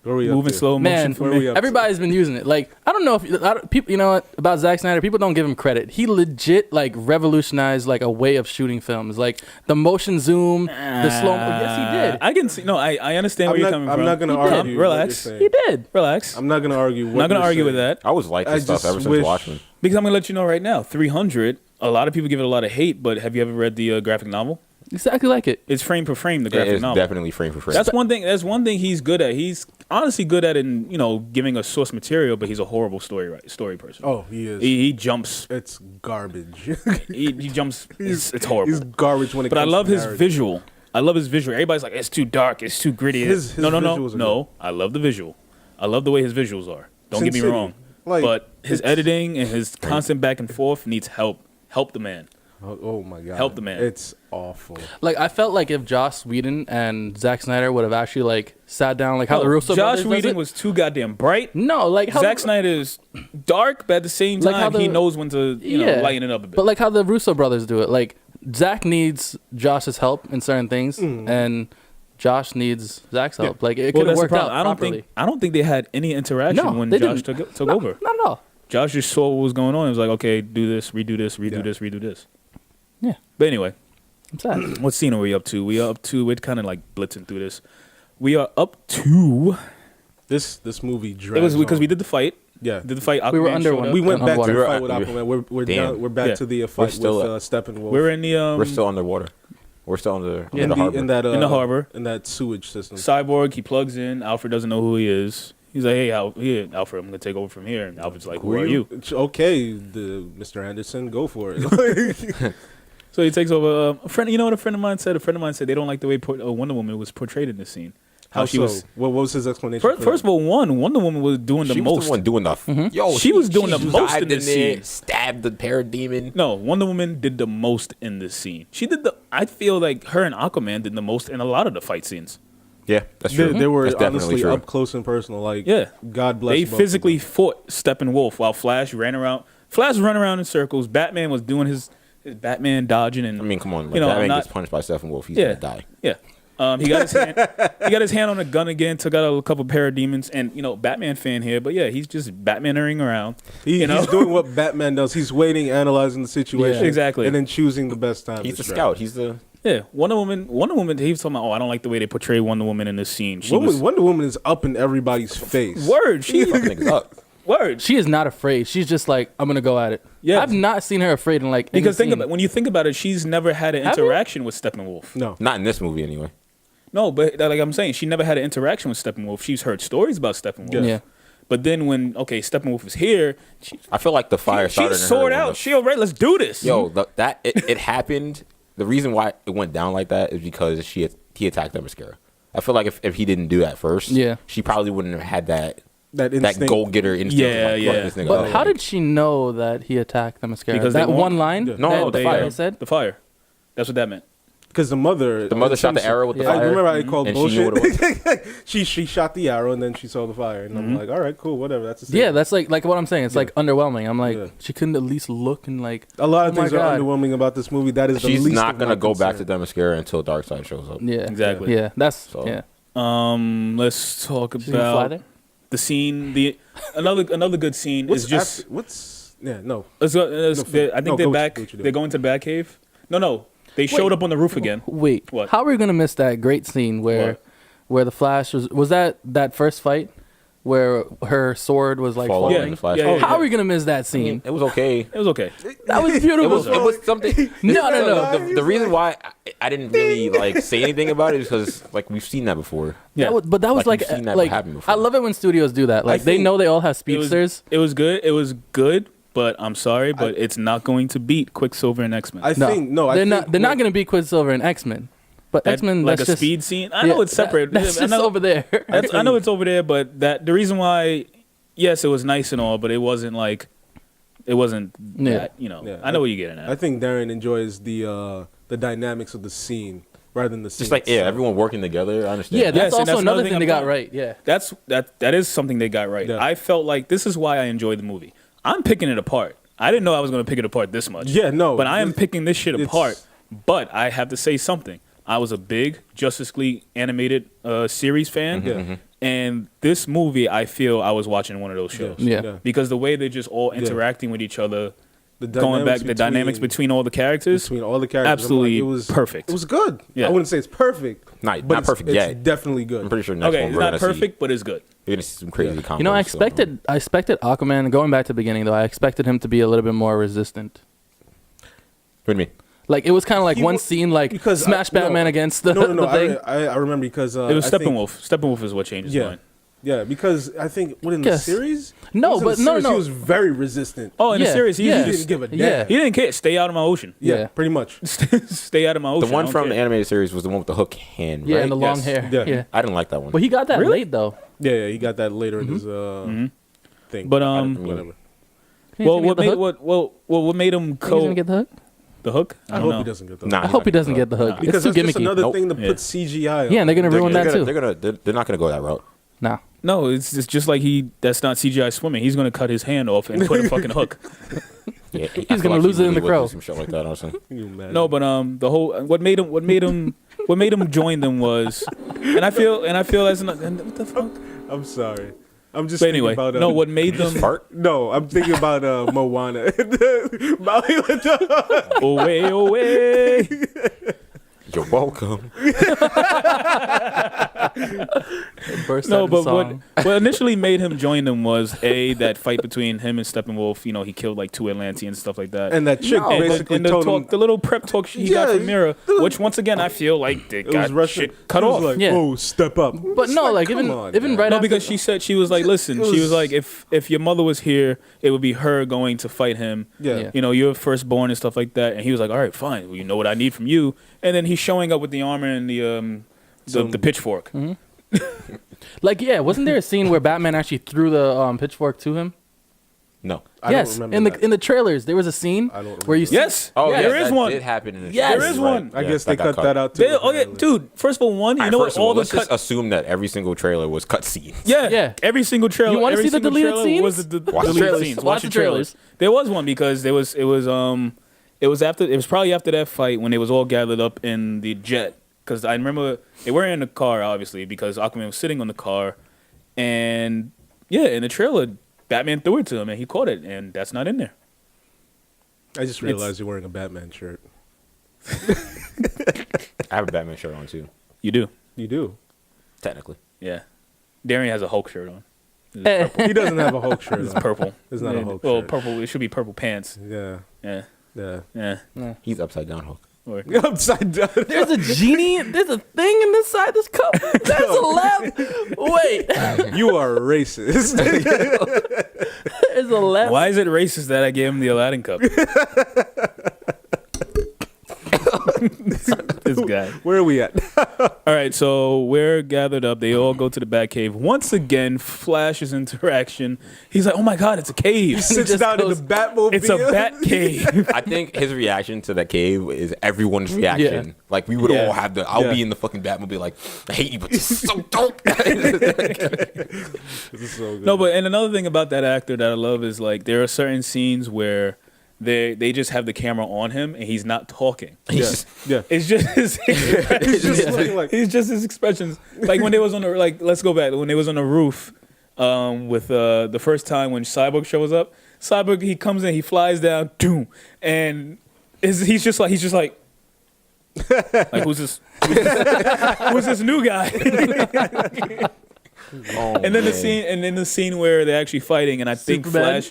Where we up Moving to? slow motion Man, for where me. we up? Everybody's been using it. Like, I don't know if people, you know what about Zack Snyder? People don't give him credit. He legit like revolutionized like a way of shooting films, like the motion zoom, the slow. Yes, he did. I can see. No, I understand where you're coming I'm from. not gonna He did. argue. Relax. What you're He saying. did. Relax. I'm not gonna argue. I'm not gonna argue with that I was like I this stuff just ever since wish- Watchmen. because I'm gonna let you know right now. 300. A lot of people give it a lot of hate, but have you ever read the graphic novel? Exactly like it. It's frame for frame. The It graphic is novel. definitely frame for frame. That's one thing. That's one thing he's good at. He's honestly good at in giving us source material, but he's a horrible story person. Oh, he is. He jumps. It's garbage. He jumps. It's horrible. He's garbage when it But I comes love to his narrative. visual. I love his visual. Everybody's like, it's too dark. It's too gritty. His no. visuals are No. I love the visual. I love the way his visuals are. Don't Sin get me City. wrong. Like, But his it's- editing and his constant back and forth needs help. Help the man. Oh my god. Help the man. It's awful. Like I felt like if Joss Whedon and Zack Snyder would have actually like sat down, like how the Russo Josh brothers does Whedon it. was too goddamn bright. No, like how Zack Snyder's dark, but at the same Like how time, he the- knows when to lighten it up a bit. But like how the Russo brothers do it. Like Zack needs Josh's help in certain things, and Josh needs Zach's help. Like it Well, could have that's the worked out problem. I don't properly. think they had any interaction No, when they Josh didn't. took over. Not at all. Josh just saw what was going on. It was like, okay, do this, redo this, redo this. Yeah. But anyway, I'm sad. what scene are we up to? We're kind of like blitzing through this. We are up to. This movie It drags was because on. we did the fight. Yeah. Did the fight. We were Aquaman under showed one. up. We went back to Underwater. the fight with Aquaman. We're Damn. down. We're back Yeah. to the fight still with up. Steppenwolf. We're in the We're still underwater. We're still under in the harbor. in that In the harbor. in that sewage system. Cyborg. He plugs in. Alfred doesn't know who he is. He's like, hey, Alfred, I'm gonna take over from here. And Alfred's like, who are you? Okay, Mr. Anderson, go for it. So he takes over. A friend, you know what a friend of mine said? A friend of mine said they don't like the way Wonder Woman was portrayed in this scene. How she so? was. What was his explanation? First of all, Wonder Woman was doing the She most. was the one doing the. Yo, She was doing the most dived in this there, scene. Stabbed the parademon. No, Wonder Woman did the most in this scene. She did the. I feel like her and Aquaman did the most in a lot of the fight scenes. Yeah, that's true. They were That's definitely honestly true. up close and personal. Like, Yeah. God bless. They both of physically them. fought Steppenwolf while Flash ran around. Flash ran around in circles. Batman was doing his Batman dodging and. I mean, come on. Like, You know, Batman I'm not- gets punched by Steppenwolf. He's Yeah. gonna die. Yeah. He got his hand. He got his hand on a gun again. Took out a couple parademons, and Batman fan here, but yeah, he's just Batmanering around. He's doing what Batman does. He's waiting, analyzing the situation, Yeah. Exactly. and then choosing the best time. He's to the strike. scout. He's the. Yeah, Wonder Woman. He was talking about, I don't like the way they portray Wonder Woman in this scene. She was Wonder Woman is up in everybody's face. word. She Fucking niggas up. word. She is not afraid. She's just like, I'm gonna go at it. Yeah. I've not seen her afraid in like Because any scene. when you think about it, she's never had an Have you? interaction with Steppenwolf. No, Not in this movie, anyway. No, but like I'm saying, she never had an interaction with Steppenwolf. She's heard stories about Steppenwolf. Yeah. But then when Steppenwolf is here, I feel like the fire she started. in her sword when out. the- She all right. Let's do this. Yo, it happened. The reason why it went down like that is because he attacked Themyscira. I feel like if he didn't do that first, Yeah. she probably wouldn't have had that instinct. goal getter instinct. Yeah, like, yeah. fuck this nigga But up. how did she know that he attacked the mascara? Because that they one won't- line. Yeah. No, that, no, the that fire. they said. The fire. That's what that meant. Because the mother shot the arrow with the Yeah. I fire? remember I called And she knew bullshit. what it was. she shot the arrow and then she saw the fire, and I'm like, all right, cool, whatever. That's the Yeah, that's like what I'm saying. It's like underwhelming. I'm like, Yeah. she couldn't at least look and like. a lot of Oh my things are God. underwhelming about this movie. That is the She's least not of gonna my go back to concern. Themyscira until Darkseid shows up. Yeah, Exactly. Yeah, that's So- yeah. Let's talk She's gonna fly about there. the scene. Another good scene What's is just. after, what's yeah no Let's go, I think no, they're go back. what you doing. They're going to the Batcave. No. They showed up on the roof again. Wait, What? how are we gonna miss that great scene where the Flash was that first fight where her sword was like Fall falling? over in the Flash. Yeah, yeah, How are we gonna miss that scene? It was okay. It was okay. That was It beautiful. was something. No. The reason why I didn't really like say anything about it is because like we've seen that before. Yeah. But that was Like, like you've seen that like happen before. I love it when studios do that. Like they think know they all have It was, speedsters. it was good. It was good, but I'm sorry, but it's not going to beat Quicksilver and X-Men. I think no I they're think not. They're not gonna be Quicksilver and X-Men. But That- X-Men, like that's a just speed scene. I know it's separate. That's I just know, over there. I know it's over there, but the reason why, yes, it was nice and all, but it wasn't like, it wasn't Yeah. that. Yeah. I know what you're getting I at. think Darren enjoys the dynamics of the scene rather than the scene. Just like itself. everyone working together. I understand. Yeah, that's Yes, and also that's another another thing thing I'm they got doing. right. Yeah. That is something they got right. Yeah. I felt like this is why I enjoyed the movie. I'm picking it apart. I didn't know I was going to pick it apart this much. Yeah, no, But I am it's- picking this shit it's- apart. But I have to say something. I was a big Justice League animated series fan. Yeah. And this movie, I feel I was watching one of those shows. Yeah. Because the way they're just all interacting with each other, The going back, dynamics the dynamics between all the characters. between all the characters, I'm absolutely like, it was perfect. It was good. Yeah. I wouldn't say it's perfect. Not but perfect it's yet. definitely good. I'm pretty sure next Okay, one it's we're not gonna perfect, but it's good. You're gonna see some crazy combos. You know, I so- expected Aquaman. Going back to the beginning though, I expected him to be a little bit more resistant. What do you mean? Like it was kind of like He one wa- scene, like because smash no. Batman against the, No, the thing. I remember because It was I think- Steppenwolf. Steppenwolf is what changed his Yeah. mind. Yeah, because I think what in the Yes. series? No, It was in but the no, series, no. He was very resistant. Oh, in the Yeah, series, he, yeah. he He just didn't give a damn. Yeah. he didn't care. Stay out of my ocean. Yeah, Yeah. pretty much. Stay out of my ocean. The one I don't from the care. animated series was the one with the hook hand, Yeah, right? and the long Yes. hair. Yeah. Yeah. I didn't like that one. But he got that Really? late though. Yeah, he got that later in his Mhm. thing. But whatever. He's well, gonna what get the made hook? what made him Think he's gonna co get the hook? the hook? I don't hope know. he doesn't get the. Nah, I he's hope not he doesn't gonna get the hook. because It's too that's just gimmicky. another Nope. thing to Yeah. put CGI on. Yeah, and they're gonna ruin that too. They're not gonna go that route. Nah. No, it's just like that's not CGI swimming. He's gonna cut his hand off and put a fucking hook. Yeah, I He's feel gonna like lose he it in the would Crow. do some shit like that. Honestly. Can you imagine? No, but the whole what made him what made him join them was, and I feel as what the fuck. I'm sorry. I'm just But thinking anyway, about no, what made them Fart. No, I'm thinking about Moana. Maui with the- away, away. You're welcome. Burst No, out but in song. what initially made him join them was that fight between him and Steppenwolf. You know, he killed like 2 Atlanteans and stuff like that. and that chick No. basically and the, told him talk, the little prep talk he got Yeah, from Mira, which once again I feel like they it got was Russian. shit cut It was off. Like, Yeah. oh, step up. But It's no, like come even on, even man. right No, after, because she was like, listen, It she was was- like, if your mother was here, it would be her going to fight him. Yeah. Yeah. You know, you're firstborn and stuff like that. And he was like, all right, fine. Well, you know what I need from you. And then he's showing up with the armor and the pitchfork. like yeah, wasn't there a scene where Batman actually threw the pitchfork to him? No. I Yes, don't remember in the that. in the trailers there was a scene I don't where you see, Yes. Oh, yeah, yeah, there is that one. did happen in the Yes. show. There is Right. one. I Yeah, guess they got cut that out too. Oh yeah, dude. First of all, one, you All right, know first what? of all, All the let's just cut. assume that every single trailer was cut scenes. Yeah, Yeah. every single trailer. You wanna every see the single deleted trailer scenes? Was the Watch the deleted trailers. scenes. Watch the trailers. There was one because it was probably after that fight when they was all gathered up in the jet. Because I remember they were in the car, obviously, because Aquaman was sitting on the car, and yeah, in the trailer, Batman threw it to him and he caught it, and that's not in there. I just realized you're wearing a Batman shirt. I have a Batman shirt on too, You do, You do. technically. yeah. Darian has a Hulk shirt on. Eh, He doesn't have a Hulk shirt It's on. purple. It's not a Hulk Well, shirt. purple. It should be purple pants. Yeah. Yeah, Yeah. yeah. He's upside down Hulk. Or- Upside down. there's a genie. There's a thing in this side. This cup. There's a lamp. Wait, You are racist. there's a lamp. Why is it racist that I gave him the Aladdin cup? This guy. Where are we at? All right, so we're gathered up. They all go to the Batcave. Once again, Flash's interaction. He's like, "Oh my God, it's a cave! Sits just down in goes- the Batmobile. It's a bat cave." I think his reaction to that cave is everyone's reaction. Yeah. Like we would Yeah. all have I'll Yeah. be in the fucking Batmobile like, I hate you, but this is so dope. This is so good. No, but and another thing about that actor that I love is like there are certain scenes where they just have the camera on him and he's not talking. He's Yeah. just Yeah. It's just his He's just looking like. It's just his expressions. Like when they was on the let's go back when they was on the roof, with the first time when Cyborg shows up. Cyborg he comes in, he flies down, doom, and he's just like who's this? Who's this new guy? oh, And then man. the scene where they're actually fighting, and I think Superman?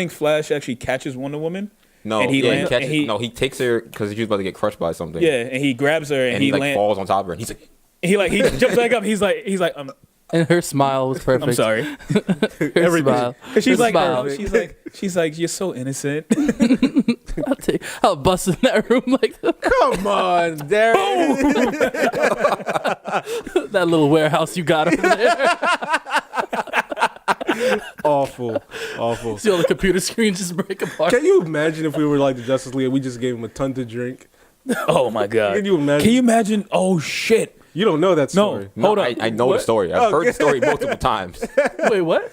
Flash actually catches Wonder Woman. No, and he yeah, land- he catches, and he- no, he takes her because she's about to get crushed by something. Yeah, and he grabs her and, and he like land, falls on top of her, and he's like, he jumps back up. He's like And her smile was perfect. I'm sorry. Her smile. And she's Her like, smile. oh, she's like, you're so innocent. I'll bust in that room like Come on, Darren. that little warehouse you got over there. Awful. Awful. See all the computer screens just break apart. Can you imagine if we were like the Justice League and we just gave him a ton to drink? Oh my god. Can you imagine? Can you imagine? Oh shit. You don't know that No. story. no, Hold on. I know What? the story. I've heard the story multiple times. Wait, what?